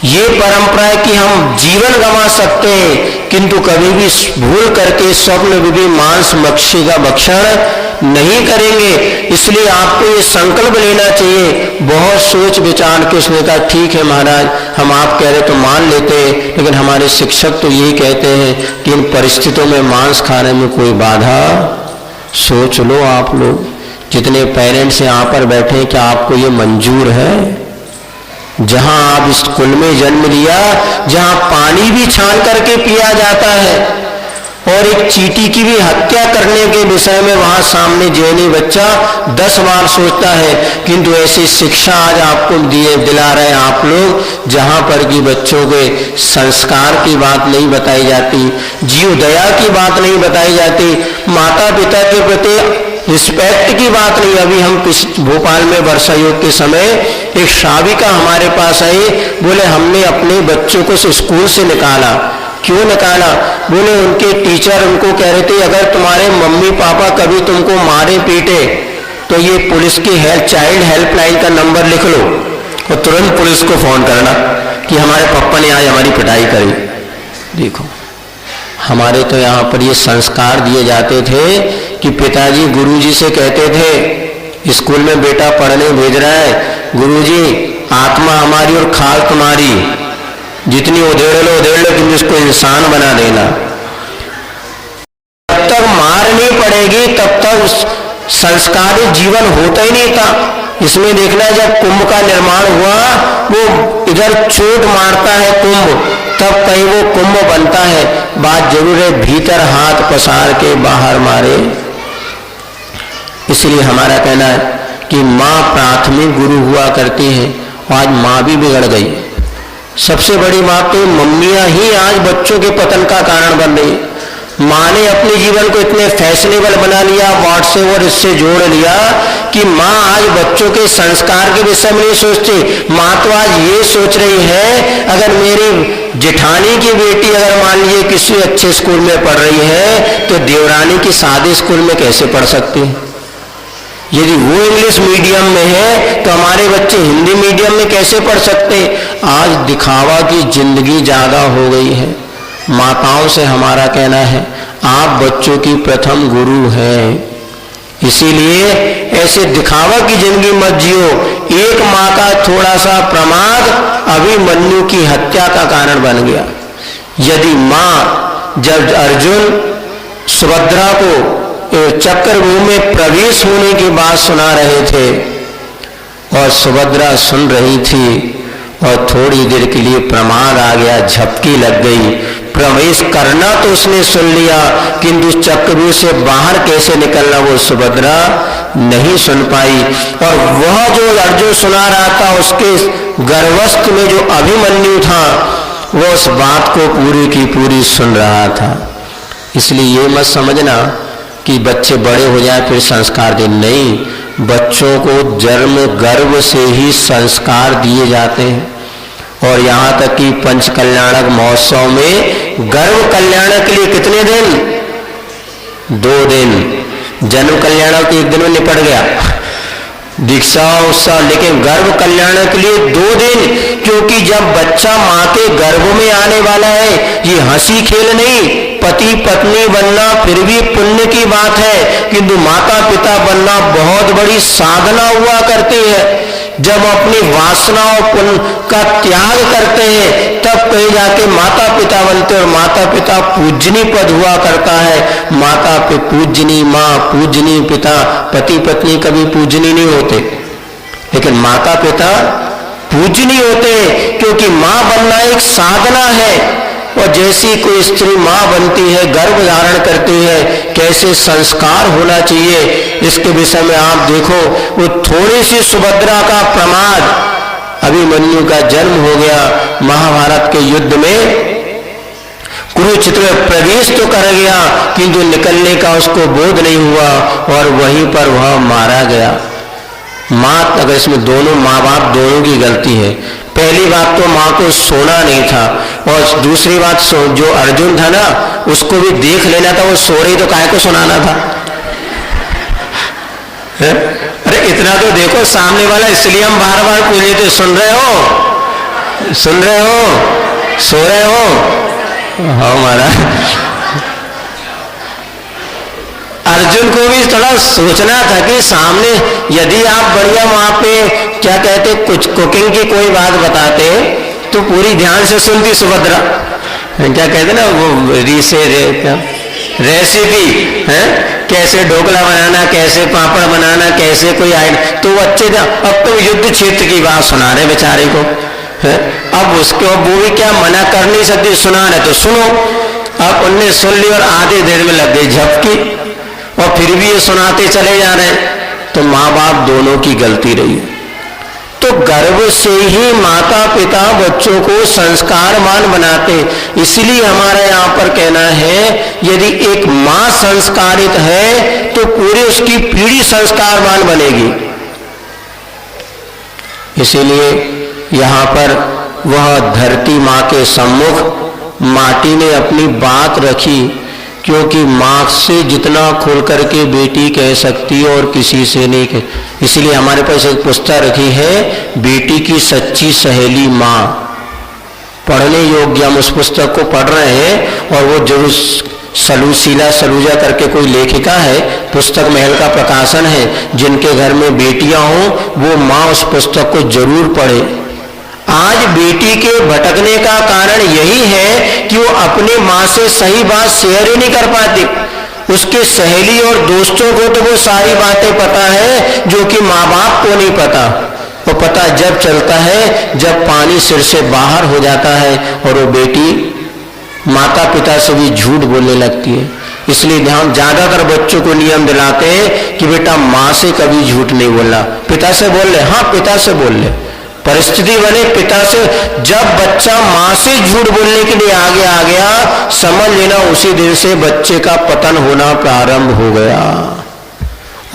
ये परंपरा है कि हम जीवन गंवा सकते हैं, किंतु कभी भी भूल करके स्वप्न में भी मांस मच्छी का भक्षण नहीं करेंगे, इसलिए आपको ये संकल्प लेना चाहिए। बहुत सोच विचार के उसने कहा ठीक है महाराज, हम आप कह रहे तो मान लेते हैं, लेकिन हमारे शिक्षक तो यही कहते हैं कि इन परिस्थितियों में मांस खाने में कोई बाधा। सोच लो आप लोग जितने पेरेंट्स यहाँ पर बैठे, क्या आपको ये मंजूर है? जहां आप स्कूल में जन्म लिया, जहां पानी भी छान करके पिया जाता है और एक चींटी की भी हत्या करने के विषय में वहां सामने जैनी बच्चा 10 बार सोचता है, किंतु ऐसी शिक्षा आज आपको दिला रहे हैं आप लोग, जहां पर कि बच्चों के संस्कार की बात नहीं बताई जाती, जीव दया की बात नहीं बताई जाती, माता पिता के प्रति रिस्पेक्ट की बात नहीं। अभी हम भोपाल में वर्षा योग के समय एक श्राविका हमारे पास आई, बोले हमने अपने बच्चों को स्कूल से निकाला। क्यों निकाला? बोले उनके टीचर उनको कह रहे थे अगर तुम्हारे मम्मी पापा कभी तुमको मारे पीटे तो ये पुलिस की चाइल्ड हेल्पलाइन का नंबर लिख लो और तुरंत पुलिस को फोन करना कि हमारे पापा ने आज हमारी पिटाई करी। देखो हमारे तो यहाँ पर ये संस्कार दिए जाते थे कि पिताजी गुरुजी से कहते थे स्कूल में बेटा पढ़ने भेज रहा है, गुरुजी आत्मा हमारी और खाल तुम्हारी, जितनी उधेड़ लो किंतु इसको इंसान बना देना। जब तक मार नहीं पड़ेगी तब तक संस्कारित जीवन होता ही नहीं था। इसमें देखना जब कुंभ का निर्माण हुआ, वो इधर चोट मारता है कुंभ, तब कहीं वो कुंभ बनता है। बात जरूर है भीतर हाथ पसार के बाहर मारे। इसलिए हमारा कहना है कि माँ प्राथमिक गुरु हुआ करती है, आज माँ भी बिगड़ गई। सबसे बड़ी बात तो मम्मियां ही आज बच्चों के पतन का कारण बन रही। माँ ने अपने जीवन को इतने फैशनेबल बना लिया, व्हाट्सएप और इससे जोड़ लिया कि माँ आज बच्चों के संस्कार के विषय में नहीं सोचती। माँ तो आज ये सोच रही है अगर मेरी जेठानी की बेटी अगर मान लीजिए किसी अच्छे स्कूल में पढ़ रही है तो देवरानी की सादे स्कूल में कैसे पढ़ सकती है? यदि वो इंग्लिश मीडियम में है तो हमारे बच्चे हिंदी मीडियम में कैसे पढ़ सकते? आज दिखावा की जिंदगी ज्यादा हो गई है। माताओं से हमारा कहना है आप बच्चों की प्रथम गुरु हैं, इसीलिए ऐसे दिखावा की जिंदगी मत जियो। एक माँ का थोड़ा सा प्रमाद अभिमन्यु की हत्या का कारण बन गया। यदि माँ जब अर्जुन सुभद्रा को चक्रव्यूह में प्रवेश होने की बात सुना रहे थे और सुभद्रा सुन रही थी और थोड़ी देर के लिए प्रमाद आ गया, झपकी लग गई, प्रवेश करना तो उसने सुन लिया किंतु चक्रव्यूह से बाहर कैसे निकलना वो सुभद्रा नहीं सुन पाई। और वह जो अर्जुन सुना रहा था उसके गर्भस्थ में जो अभिमन्यु था वो उस बात को पूरी की पूरी सुन रहा था। इसलिए ये मत समझना कि बच्चे बड़े हो जाए फिर संस्कार दे, नहीं, बच्चों को जन्म गर्भ से ही संस्कार दिए जाते हैं। और यहाँ तक कि पंच कल्याणक महोत्सव में गर्भ कल्याणक के लिए कितने दिन? 2 दिन। जन्म कल्याणक 1 दिन में निपट गया दीक्षा उत्साह, लेकिन गर्भ कल्याण के लिए 2 दिन, क्योंकि जब बच्चा माँ के गर्भ में आने वाला है, ये हंसी खेल नहीं। पति पत्नी बनना फिर भी पुण्य की बात है, किंतु माता पिता बनना बहुत बड़ी साधना हुआ करती है। जब अपनी वासनाओं पुण्य का त्याग करते हैं, तब कहीं जाके माता पिता बनते, और माता पिता पूजनी पद हुआ करता है। माता पे पूजनी माँ, पूजनी पिता। पति पत्नी कभी पूजनी नहीं होते, लेकिन माता पिता पूजनी होते हैं, क्योंकि माँ बनना एक साधना है। और जैसी कोई स्त्री माँ बनती है, गर्भ धारण करती है, कैसे संस्कार होना चाहिए, इसके विषय में आप देखो। वो थोड़ी सी सुभद्रा का प्रमाद, अभिमन्यु का जन्म हो गया, महाभारत के युद्ध में कुरुक्षेत्र में प्रवेश तो कर गया, किंतु निकलने का उसको बोध नहीं हुआ, और वहीं पर वह मारा गया। माँ, अगर इसमें दोनों माँ बाप दोनों की गलती है। पहली बात तो माँ को सोना नहीं था, और दूसरी बात जो अर्जुन था ना, उसको भी देख लेना था, वो सो रही तो काहे को सुनाना था? है? अरे इतना तो देखो सामने वाला, इसलिए हम बार बार पूछे थे, सुन रहे हो, सुन रहे हो, सो रहे हो? हाँ महाराज। अर्जुन को भी थोड़ा सोचना था कि सामने यदि आप बढ़िया वहां पे क्या कहते, कुछ कुकिंग की कोई बात बताते तो पूरी ध्यान से सुनती सुभद्रा। क्या कहते ना वो रेसिपी है, कैसे ढोकला बनाना, कैसे पापड़ बनाना, कैसे कोई आइटम, तो वो अच्छे थे। अब तो युद्ध क्षेत्र की बात सुना रहे बेचारे को है। अब उसको वो भी क्या मना कर नहीं सकती, सुना रहे तो सुनो। अब उनने सुन ली और आधे देर में लग गई झपकी, और फिर भी ये सुनाते चले जा रहे हैं। तो माँ बाप दोनों की गलती रही। तो गर्भ से ही माता पिता बच्चों को संस्कारवान बनाते। इसलिए हमारा यहाँ पर कहना है, यदि एक माँ संस्कारित है तो पूरी उसकी पीढ़ी संस्कारवान बनेगी। इसीलिए यहाँ पर वह धरती माँ के सम्मुख माटी ने अपनी बात रखी, क्योंकि माँ से जितना खुल करके बेटी कह सकती है और किसी से नहीं कह। इसलिए हमारे पास एक पुस्तक रखी है, बेटी की सच्ची सहेली माँ, पढ़ने योग्य। हम उस पुस्तक को पढ़ रहे हैं, और वो जरूर शीला सलूजा करके कोई लेखिका है, पुस्तक महल का प्रकाशन है। जिनके घर में बेटियां हों वो माँ उस पुस्तक को जरूर पढ़े। आज बेटी के भटकने का कारण यही है कि वो अपनी माँ से सही बात शेयर ही नहीं कर पाती। उसके सहेली और दोस्तों को तो वो सारी बातें पता है जो कि माँ बाप को नहीं पता। वो पता जब चलता है जब पानी सिर से बाहर हो जाता है, और वो बेटी माता पिता से भी झूठ बोलने लगती है। इसलिए ध्यान, ज्यादातर बच्चों को नियम दिलाते हैं कि बेटा माँ से कभी झूठ नहीं बोलना, पिता से बोल ले। हाँ, पिता से बोल ले, परिस्थिति बने पिता से। जब बच्चा माँ से झूठ बोलने के लिए आगे आ गया, समझ लेना उसी दिन से बच्चे का पतन होना प्रारंभ हो गया।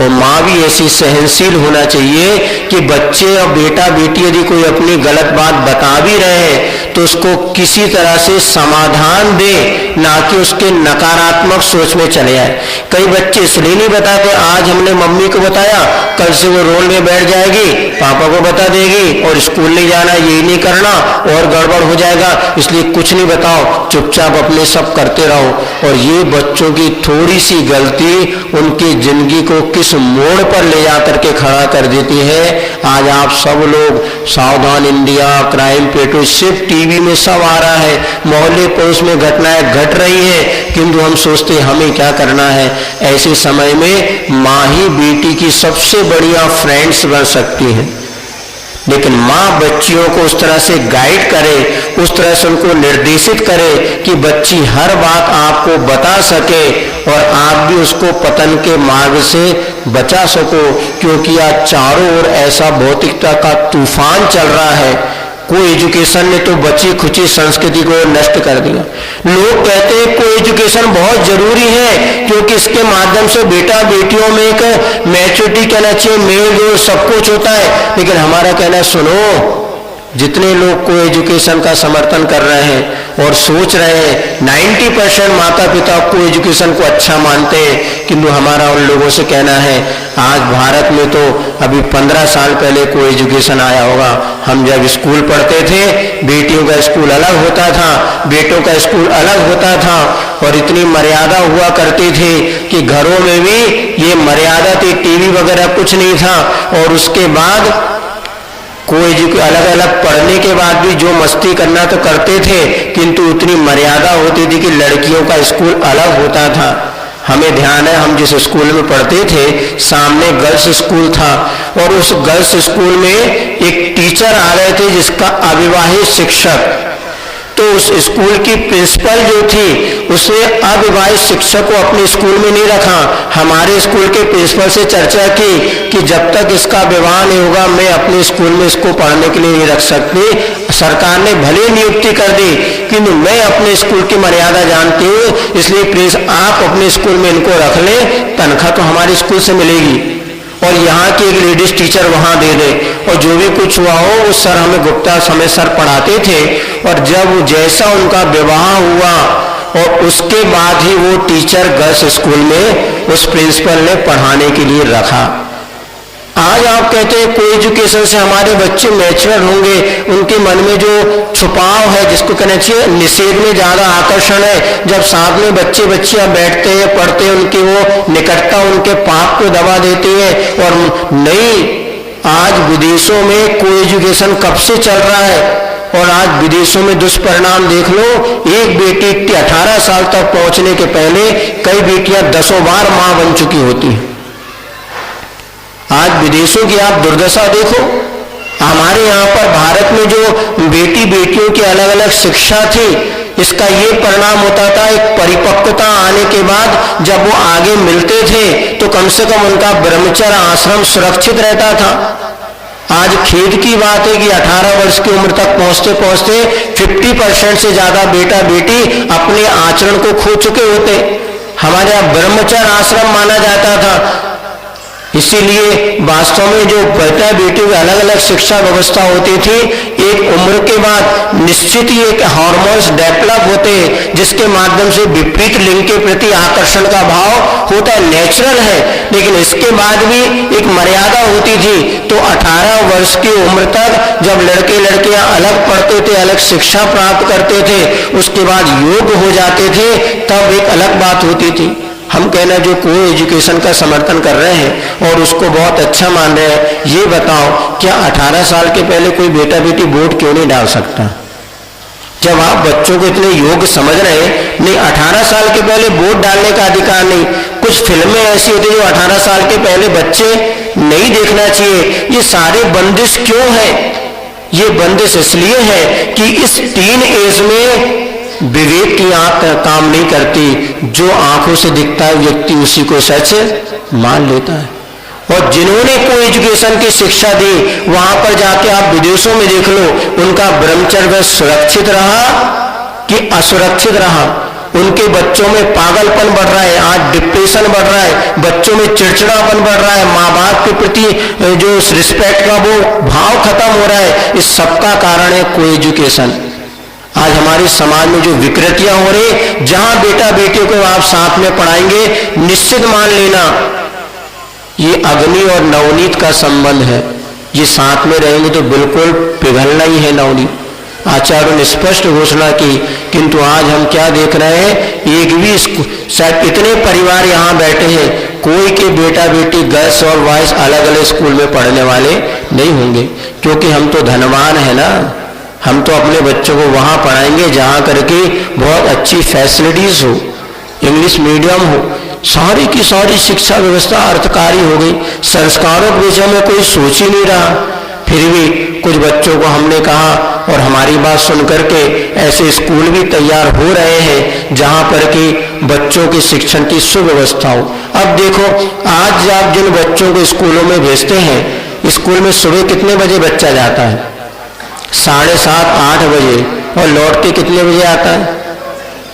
और माँ भी ऐसी सहनशील होना चाहिए कि बच्चे और बेटा बेटी यदि कोई अपनी गलत बात बता भी रहे हैं तो उसको किसी तरह से समाधान दे, ना कि उसके नकारात्मक सोच में चले आए। कई बच्चे इसलिए नहीं बताते, आज हमने मम्मी को बताया, कल से वो रोल में बैठ जाएगी, पापा को बता देगी, और स्कूल नहीं जाना, यही नहीं करना, और गड़बड़ हो जाएगा, इसलिए कुछ नहीं बताओ, चुपचाप अपने सब करते रहो। और ये बच्चों की थोड़ी सी गलती उनकी जिंदगी को किस मोड़ पर ले जाकर के खड़ा कर देती है। आज आप सब लोग सावधान इंडिया, क्राइम पेट्रोल, सिर्फ टीवी में सब आ रहा है, मोहल्ले पड़ोस में घटनाएं घट रही है, किंतु हम सोचते हमें क्या करना है। ऐसे समय में माँ ही बेटी की सबसे बढ़िया फ्रेंड्स बन सकती है। लेकिन माँ बच्चियों को उस तरह से गाइड करे, उस तरह से उनको निर्देशित करे कि बच्ची हर बात आपको बता सके और आप भी उसको पतन के मार्ग से बचा सको। क्योंकि आज चारों ओर ऐसा भौतिकता का तूफान चल रहा है, को एजुकेशन ने तो बची खुची संस्कृति को नष्ट कर दिया। लोग कहते हैं को एजुकेशन बहुत जरूरी है, क्योंकि इसके माध्यम से बेटा बेटियों में एक मैच्योरिटी कहना चाहिए, मेल जोल सब कुछ होता है। लेकिन हमारा कहना है, सुनो, जितने लोग को एजुकेशन का समर्थन कर रहे हैं और सोच रहे हैं, 90% माता पिता को एजुकेशन को अच्छा मानते हैं, किंतु हमारा उन लोगों से कहना है, आज भारत में तो अभी 15 साल पहले को एजुकेशन आया होगा। हम जब स्कूल पढ़ते थे, बेटियों का स्कूल अलग होता था, बेटों का स्कूल अलग होता था, और इतनी मर्यादा हुआ करती थी कि घरों में भी ये मर्यादा थी, टीवी वगैरह कुछ नहीं था। और उसके बाद कोई अलग अलग पढ़ने के बाद भी जो मस्ती करना तो करते थे, किंतु उतनी मर्यादा होती थी कि लड़कियों का स्कूल अलग होता था। हमें ध्यान है, हम जिस स्कूल में पढ़ते थे सामने गर्ल्स स्कूल था, और उस गर्ल्स स्कूल में एक टीचर आ गए थे जिसका अविवाहित शिक्षक, तो उस स्कूल की प्रिंसिपल जो थी उसने अविवाहित शिक्षक को अपने स्कूल में नहीं रखा। हमारे स्कूल के प्रिंसिपल से चर्चा की कि जब तक इसका विवाह नहीं होगा मैं अपने स्कूल में इसको पढ़ने के लिए नहीं रख सकती। सरकार ने भले नियुक्ति कर दी, किंतु मैं अपने स्कूल की मर्यादा जानती हूँ, इसलिए प्लीज आप अपने स्कूल में इनको रख लें, तनख्वाह तो हमारे स्कूल से मिलेगी, और यहाँ की एक लेडीज टीचर वहाँ दे दे, और जो भी कुछ हुआ हो वो सर हमें गुप्ता समय सर पढ़ाते थे। और जब जैसा उनका विवाह हुआ और उसके बाद ही वो टीचर गर्ल्स स्कूल में उस प्रिंसिपल ने पढ़ाने के लिए रखा। आज आप कहते हैं को एजुकेशन से हमारे बच्चे मैच्योर होंगे, उनके मन में जो छुपाव है, जिसको कहना चाहिए निषेध में ज्यादा आकर्षण है, जब साथ में बच्चे बच्चियां बैठते हैं पढ़ते हैं, उनकी वो निकटता उनके पाप को दबा देती है। और नहीं, आज विदेशों में को एजुकेशन कब से चल रहा है, और आज विदेशों में दुष्परिणाम देख लो। एक बेटी 18 साल तक पहुंचने के पहले कई बेटियां 10 बार मां बन चुकी होती हैं। आज विदेशों की आप दुर्दशा देखो। हमारे यहाँ पर भारत में जो बेटी बेटियों की अलग अलग शिक्षा थी, इसका ये परिणाम होता था, एक परिपक्वता आने के बाद जब वो आगे मिलते थे तो कम से कम उनका ब्रह्मचर्य आश्रम सुरक्षित रहता था। आज खेद की बात है कि 18 वर्ष की उम्र तक पहुंचते पहुंचते 50% से ज्यादा बेटा बेटी अपने आचरण को खो चुके होते। हमारे यहाँ ब्रह्मचर्य आश्रम माना जाता था। इसीलिए वास्तव में जो बेटा बेटियों की अलग अलग शिक्षा व्यवस्था होती थी, एक उम्र के बाद निश्चित ही एक हार्मोन्स डेवलप होते हैं जिसके माध्यम से विपरीत लिंग के प्रति आकर्षण का भाव होता है, नेचुरल है। लेकिन इसके बाद भी एक मर्यादा होती थी। तो 18 वर्ष की उम्र तक जब लड़के लड़कियां अलग पढ़ते थे, अलग शिक्षा प्राप्त करते थे, उसके बाद योग हो जाते थे, तब एक अलग बात होती थी। हम कहना जो को एजुकेशन का समर्थन कर रहे हैं और उसको बहुत अच्छा मान रहे हैं, ये बताओ क्या 18 साल के पहले कोई बेटा बेटी वोट क्यों नहीं डाल सकता? जब आप बच्चों को इतने योग्य समझ रहे हैं, नहीं 18 साल के पहले वोट डालने का अधिकार नहीं। कुछ फिल्में ऐसी होती जो 18 साल के पहले बच्चे नहीं देखना चाहिए। ये सारे बंदिश क्यों है? ये बंदिश इसलिए है कि इस टीन एज में विवेक की आंख काम नहीं करती। जो आंखों से दिखता है व्यक्ति उसी को सच मान लेता है। और जिन्होंने को एजुकेशन की शिक्षा दी, वहां पर जाके आप विदेशों में देख लो, उनका ब्रह्मचर्य सुरक्षित रहा कि असुरक्षित रहा। उनके बच्चों में पागलपन बढ़ रहा है, आज डिप्रेशन बढ़ रहा है, बच्चों में चिड़चिड़ापन बढ़ रहा है, माँ बाप के प्रति जो रिस्पेक्ट का वो भाव खत्म हो रहा है। इस सबका कारण है को एजुकेशन। आज हमारे समाज में जो विकृतियां हो रही, जहां बेटा बेटियों को आप साथ में पढ़ाएंगे, निश्चित मान लेना ये अग्नि और नवनीत का संबंध है। ये साथ में रहेंगे तो बिल्कुल पिघलना ही है नवनीत। आचार्यों ने स्पष्ट घोषणा की, किंतु आज हम क्या देख रहे हैं, एक भी शायद इतने परिवार यहाँ बैठे हैं, कोई के बेटा बेटी गर्ल्स और बॉयज अलग अलग स्कूल में पढ़ने वाले नहीं होंगे, क्योंकि हम तो धनवान है ना। हम तो अपने बच्चों को वहां पढ़ाएंगे जहां करके बहुत अच्छी फैसिलिटीज हो, इंग्लिश मीडियम हो, सारी की सारी शिक्षा व्यवस्था अर्थकारी हो गई। संस्कारों के विषय में कोई सोच ही नहीं रहा। फिर भी कुछ बच्चों को हमने कहा और हमारी बात सुनकर के ऐसे स्कूल भी तैयार हो रहे हैं जहां पर कि बच्चों के शिक्षण की सुव्यवस्था हो। अब देखो, आज आप जिन बच्चों को स्कूलों में भेजते हैं, स्कूल में सुबह कितने बजे बच्चा जाता है? 7:30-8 बजे, और लौट के कितने बजे आता है?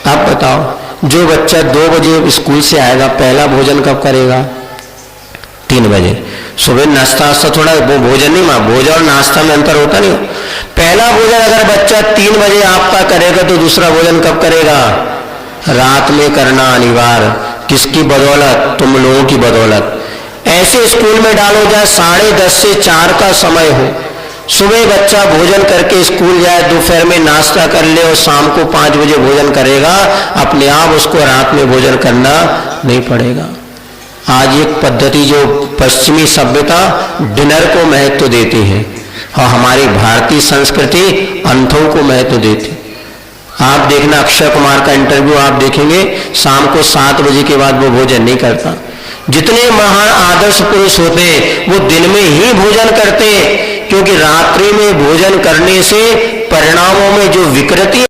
आप बताओ। जो बच्चा 2 बजे स्कूल से आएगा, पहला भोजन कब करेगा? 3 बजे। सुबह नाश्ता थोड़ा वो भोजन नहीं, माँ भोजन और नाश्ता में अंतर होता नहीं। पहला भोजन अगर बच्चा 3 बजे आपका करेगा तो दूसरा भोजन कब करेगा? रात में करना अनिवार्य। किसकी बदौलत? तुम लोगों की बदौलत। ऐसे स्कूल में डालो जहाँ 10:30 से 4 का समय हो। सुबह बच्चा भोजन करके स्कूल जाए, दोपहर में नाश्ता कर ले और शाम को 5 बजे भोजन करेगा, अपने आप उसको रात में भोजन करना नहीं पड़ेगा। आज एक पद्धति जो पश्चिमी सभ्यता डिनर को महत्व देती है और हमारी भारतीय संस्कृति अंथों को महत्व देती। आप देखना अक्षय कुमार का इंटरव्यू आप देखेंगे, शाम को 7 बजे के बाद वो भोजन नहीं करता। जितने महान आदर्श पुरुष होते वो दिन में ही भोजन करते, क्योंकि रात्रि में भोजन करने से परिणामों में जो विकृति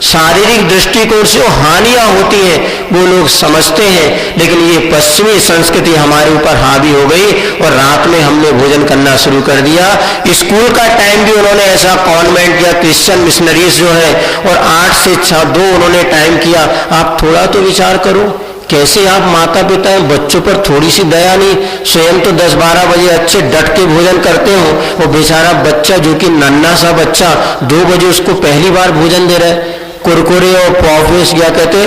शारीरिक दृष्टिकोण से हानियां होती हैं वो लोग समझते हैं, लेकिन ये पश्चिमी संस्कृति हमारे ऊपर हावी हो गई और रात में हमने भोजन करना शुरू कर दिया। स्कूल का टाइम भी उन्होंने ऐसा कॉन्वेंट या क्रिश्चियन मिशनरीज जो है और 8 से 2 उन्होंने टाइम किया। आप थोड़ा तो विचार करो, कैसे आप माता पिता हैं, बच्चों पर थोड़ी सी दया नहीं? स्वयं तो 10-12 बजे अच्छे डट के भोजन करते हो, वो बेचारा बच्चा जो कि नन्हा सा बच्चा 2 बजे उसको पहली बार भोजन दे रहा है। कुरकुरे और पॉपकॉर्न क्या कहते,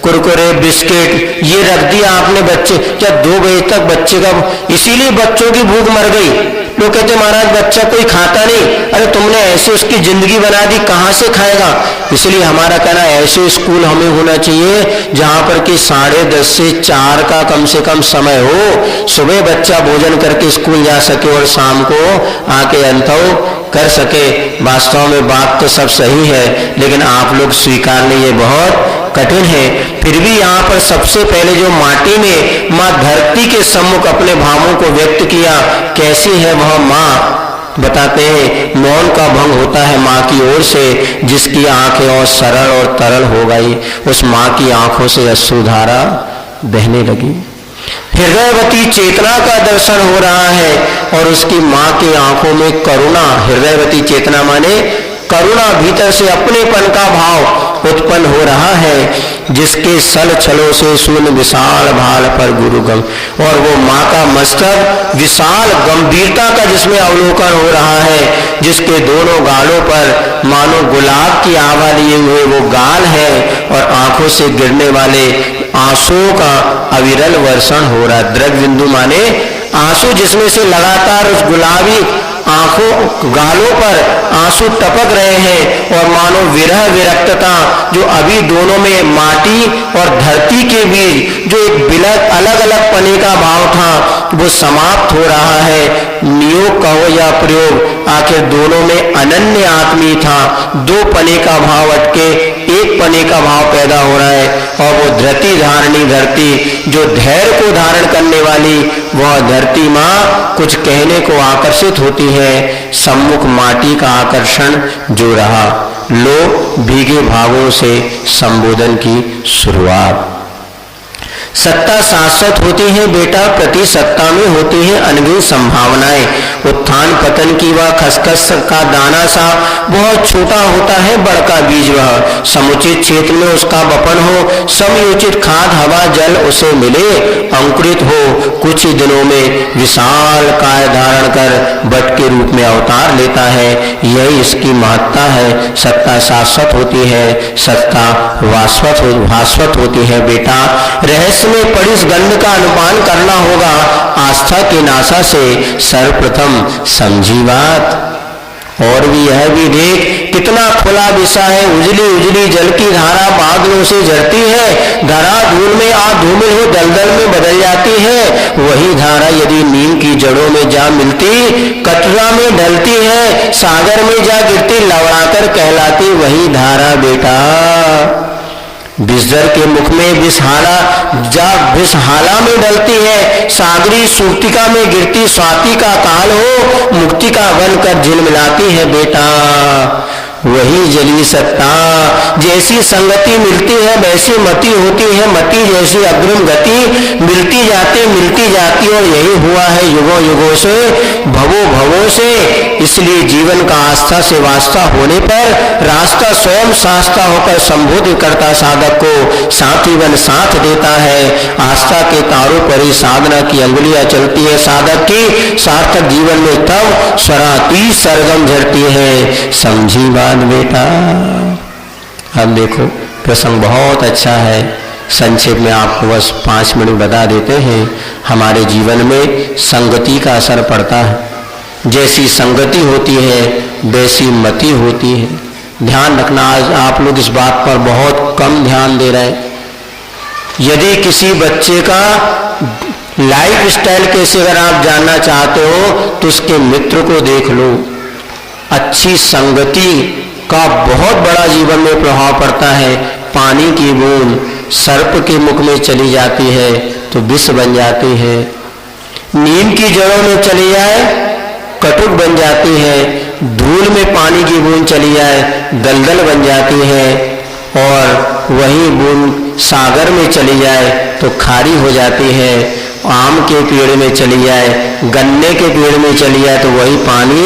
कुरकुरे बिस्किट ये रख दिया आपने बच्चे, क्या 2 बजे तक बच्चे का, इसीलिए बच्चों की भूख मर गई। लोग कहते महाराज बच्चा कोई खाता नहीं, अरे तुमने ऐसे उसकी जिंदगी बना दी, कहां से खाएगा? इसलिए हमारा कहना ऐसे स्कूल हमें होना चाहिए जहां पर कि 10:30 से 4 का कम से कम समय हो, सुबह बच्चा भोजन करके स्कूल जा सके और शाम को आके अंतव कर सके। वास्तव में बात तो सब सही है, लेकिन आप लोग स्वीकारने ये बहुत कठिन है। फिर भी यहाँ पर सबसे पहले जो माटी में माँ धरती के सम्मुख अपने भावों को व्यक्त किया, कैसी है वह माँ? बताते हैं मौन का भंग होता है माँ की ओर से, जिसकी आंखें और सरल और तरल हो गई, उस माँ की आंखों से अश्रुधारा बहने लगी। हृदयवती चेतना का दर्शन हो रहा है और उसकी माँ की आंखों में करुणा, हृदयवती चेतना माने करुणा, भीतर से अपनेपन का भाव उत्पन्न हो रहा है, जिसके सल छलों से शून्य विशाल भाल पर गुरुगम, और वो माँ का मस्तक विशाल गंभीरता का जिसमें अवलोकन हो रहा है, जिसके दोनों गालों पर मानो गुलाब की आभा लिए हुए वो गाल है और आंखों से गिरने वाले आंसुओं का अविरल वर्षण हो रहा है। द्रग बिंदु माने आंसू, जिसमें से लगातार उस गुलाबी आंखों गालों पर आंसू टपक रहे हैं और मानो विरह विरक्तता जो अभी दोनों में माटी और धरती के बीच जो एक बिलक अलग अलग पने का भाव था वो समाप्त हो रहा है। नियोग कहो या प्रयोग, आखिर दोनों में अनन्य आत्मी था, 2 पने का भाव अटके 1 पने का भाव पैदा हो रहा है और वो धरती धारणी धरती जो धैर्य को धारण करने वाली वह धरती माँ कुछ कहने को आकर्षित होती है। सम्मुख माटी का आकर्षण जो रहा, लो भीगे भावों से संबोधन की शुरुआत। सत्ता शाश्वत होती है बेटा, प्रति सत्ता में होती है अनगिनत संभावनाएं। उत्थान पतन की वह खसखस का दाना सा बहुत छोटा होता है बड़का बीज, वह समुचित क्षेत्र में उसका बपन हो, समयोचित खाद हवा जल उसे मिले, अंकुरित हो, कुछ ही दिनों में विशाल काय धारण कर बट के रूप में अवतार लेता है। यही इसकी महत्ता है। सत्ता शाश्वत होती है, सत्ता भास्वत होती है बेटा। रहस्य में पड़ी इस गंध का अनुमान करना होगा, आस्था की नासा से सर्वप्रथम समझी बात। और भी यह भी देख कितना खुला विषय है, उजली उजली जल की धारा बादलों से झरती है, धारा धूल में आ धूमिल हो दलदल में बदल जाती है। वही धारा यदि नीम की जड़ों में जा मिलती, कटरा में ढलती है, सागर में जा गिरती, लवड़ाकर कहलाती वही धारा बेटा। विषधर के मुख में विषहाला में डलती है, सागरी सुक्तिका में गिरती, स्वाति का काल हो मुक्ति का बनकर झिलमिलाती है बेटा। वही जली सत्ता। जैसी संगति मिलती है वैसी मति होती है, मति जैसी अग्रिम गति मिलती जाती और यही हुआ है युगों युगों से, भवों भवों से। इसलिए जीवन का आस्था से वास्ता होने पर रास्ता स्वयं शास्ता होकर संबोधित करता साधक को, साथी बन साथ देता है। आस्था के तारों पर ही साधना की अंगुलियां चलती है साधक की। सार्थक जीवन में तब स्वराती सरगम झरती है। समझी बात बेटा? अब देखो प्रसंग बहुत अच्छा है, संक्षेप में आपको बस 5 मिनट बता देते हैं। हमारे जीवन में संगति का असर पड़ता है। जैसी संगति होती है वैसी मति होती है। ध्यान रखना, आज आप लोग इस बात पर बहुत कम ध्यान दे रहे हैं। यदि किसी बच्चे का लाइफ स्टाइल कैसे अगर आप जानना चाहते हो तो उसके मित्र को देख लो। अच्छी संगति का बहुत बड़ा जीवन में प्रभाव पड़ता है। पानी की बूंद सर्प के मुख में चली जाती है तो विष बन जाती है। नीम की जड़ों में चली जाए कटुक बन जाती है। धूल में पानी की बूंद चली जाए दलदल बन जाती है। और वही बूंद सागर में चली जाए तो खारी हो जाती है। आम के पेड़ में चली जाए, गन्ने के पेड़ में चली जाए तो वही पानी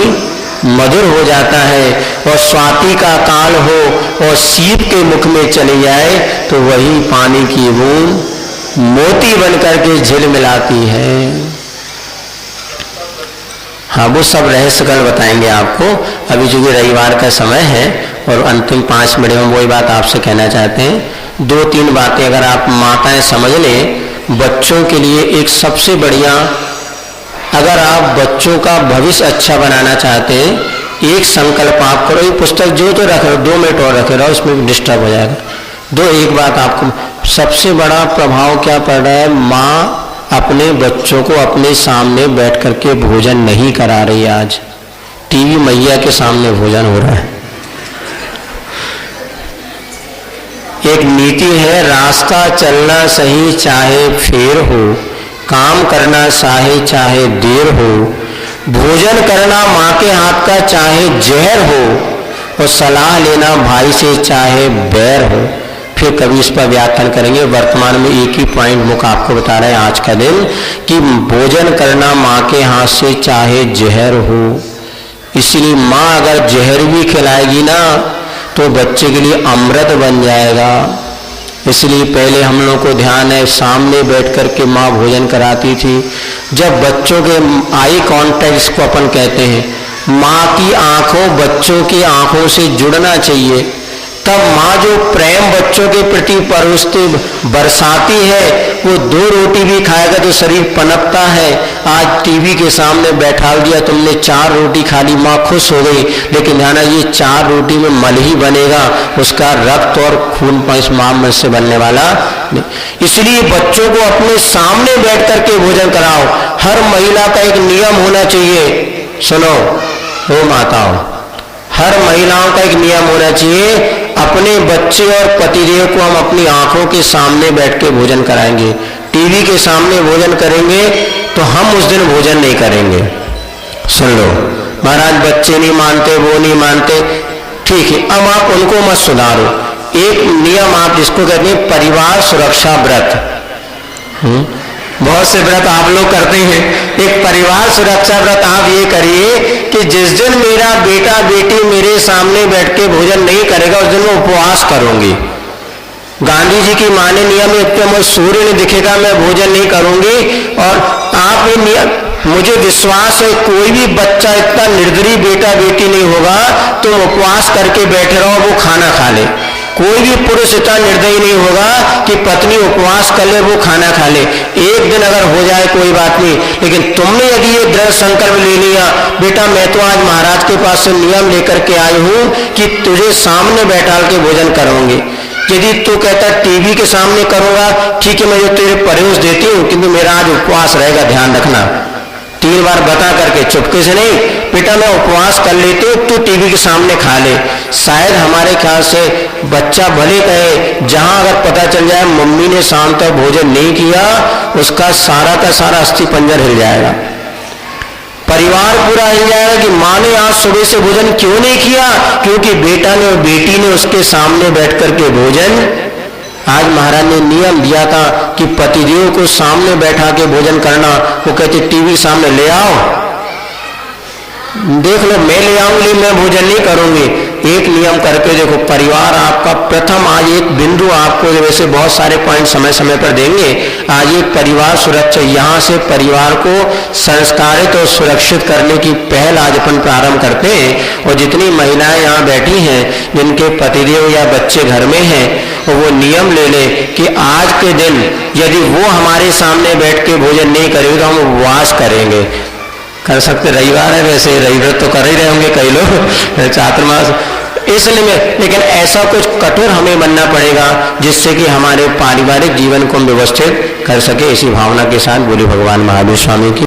मधुर हो जाता है। और स्वाति का काल हो और सीप के मुख में चली जाए तो वही पानी की बूंद मोती बनकर के झिलमिलाती है। हाँ, वो सब रहस्य कल बताएंगे आपको। अभी चूंकि रविवार का समय है और अंतिम 5 मिनट में वही बात आपसे कहना चाहते हैं। 2-3 बातें अगर आप माताएं समझ लें, बच्चों के लिए एक सबसे बढ़िया, अगर आप बच्चों का भविष्य अच्छा बनाना चाहते हैं, एक संकल्प आप करो। ये पुस्तक जो तो रख रहे 2 मिनट और रखे रहो, इसमें डिस्टर्ब हो जाएगा। एक बात आपको, सबसे बड़ा प्रभाव क्या पड़ रहा है? माँ अपने बच्चों को अपने सामने बैठ करके भोजन नहीं करा रही। आज टीवी मैया के सामने भोजन हो रहा है। एक नीति है, रास्ता चलना सही चाहे फेर हो, काम करना चाहे देर हो, भोजन करना माँ के हाथ का चाहे जहर हो, और सलाह लेना भाई से चाहे बैर हो। फिर कभी इस पर व्याख्यान करेंगे। वर्तमान में एक ही पॉइंट मुख आपको बता रहे हैं आज का दिन, कि भोजन करना माँ के हाथ से चाहे जहर हो। इसलिए माँ अगर जहर भी खिलाएगी ना तो बच्चे के लिए अमृत बन जाएगा। इसलिए पहले हम लोग को ध्यान है, सामने बैठ कर के माँ भोजन कराती थी। जब बच्चों के आई कांटेक्ट को अपन कहते हैं, माँ की आंखों बच्चों की आंखों से जुड़ना चाहिए, तब माँ जो प्रेम बच्चों के प्रति परोसती बरसाती है, वो 2 रोटी भी खाएगा तो शरीर पनपता है। आज टीवी के सामने बैठा दिया तुमने, 4 रोटी खा ली, माँ खुश हो गई, लेकिन ध्यान ये 4 रोटी में मल ही बनेगा, उसका रक्त और खून इस माँ से बनने वाला नहीं। इसलिए बच्चों को अपने सामने बैठ करके भोजन कराओ। हर महिला का एक नियम होना चाहिए, सुनो वो माताओं, हर महिलाओं का एक नियम होना चाहिए, अपने बच्चे और पतिदेव को हम अपनी आंखों के सामने बैठ के भोजन कराएंगे। टीवी के सामने भोजन करेंगे तो हम उस दिन भोजन नहीं करेंगे। सुन लो, महाराज बच्चे नहीं मानते, वो नहीं मानते, ठीक है, अब आप उनको मत सुधारो। एक नियम आप जिसको कहते हैं परिवार सुरक्षा व्रत, बहुत से व्रत आप लोग करते हैं। एक परिवार सुरक्षा व्रत आप ये करिए कि जिस दिन मेरा बेटा बेटी मेरे सामने बैठ के भोजन नहीं करेगा उस दिन मैं उपवास करूंगी। गांधी जी की माने नियम है, सूर्य नहीं दिखेगा मैं भोजन नहीं करूंगी। और आप ये नियम, मुझे विश्वास है कोई भी बच्चा इतना निर्दयी बेटा बेटी नहीं होगा, तुम उपवास करके बैठे रहो वो खाना खा ले। कोई भी पुरुष इतना निर्दयी नहीं होगा कि पत्नी उपवास कर ले वो खाना खा ले। एक दिन अगर हो जाए कोई बात नहीं, लेकिन तुमने यदि ये दृढ़ संकल्प ले लिया, बेटा मैं तो आज महाराज के पास से नियम लेकर के आई हूं कि तुझे सामने बैठा के भोजन करूंगी। यदि तू कहता टीवी के सामने करूंगा, ठीक है मैं जो तेरे परहेज देती हूँ, किंतु मेरा आज उपवास रहेगा, ध्यान रखना। 3 बार बता करके, चुपके से नहीं, बेटा मैं उपवास कर लेती हूँ, तू टीवी के सामने खा ले। शायद हमारे ख्याल से बच्चा भले कहे, जहां अगर पता चल जाए मम्मी ने शाम तक भोजन नहीं किया, उसका सारा का सारा अस्थि पंजर हिल जाएगा। परिवार पूरा हिल जाएगा कि माँ ने आज सुबह से भोजन क्यों नहीं किया, क्योंकि बेटा ने और बेटी ने उसके सामने बैठ करके भोजन, आज महाराज ने नियम दिया था कि पतिदेव को सामने बैठा के भोजन करना। वो कहते टीवी सामने ले आओ, देख लो, मैं ले आऊंगी, मैं भोजन नहीं करूंगी। एक नियम करके देखो, परिवार आपका प्रथम, आज एक बिंदु आपको, वैसे बहुत सारे पॉइंट समय समय पर देंगे, आज एक परिवार सुरक्षा, यहाँ से परिवार को संस्कारित और सुरक्षित करने की पहल आज अपन प्रारंभ करते हैं। और जितनी महिलाएं यहाँ बैठी हैं जिनके पतिदेव या बच्चे घर में हैं, वो नियम ले ले कि आज के दिन यदि वो हमारे सामने बैठ के भोजन नहीं करेंगे तो हम उपवास करेंगे। कर सकते, रविवार है, वैसे रविवार तो कर ही रहे होंगे कई लोग चातुर्मास, इसलिए, लेकिन ऐसा कुछ कठोर हमें बनना पड़ेगा जिससे कि हमारे पारिवारिक जीवन को हम व्यवस्थित कर सके। इसी भावना के साथ बोले भगवान महावीर स्वामी की।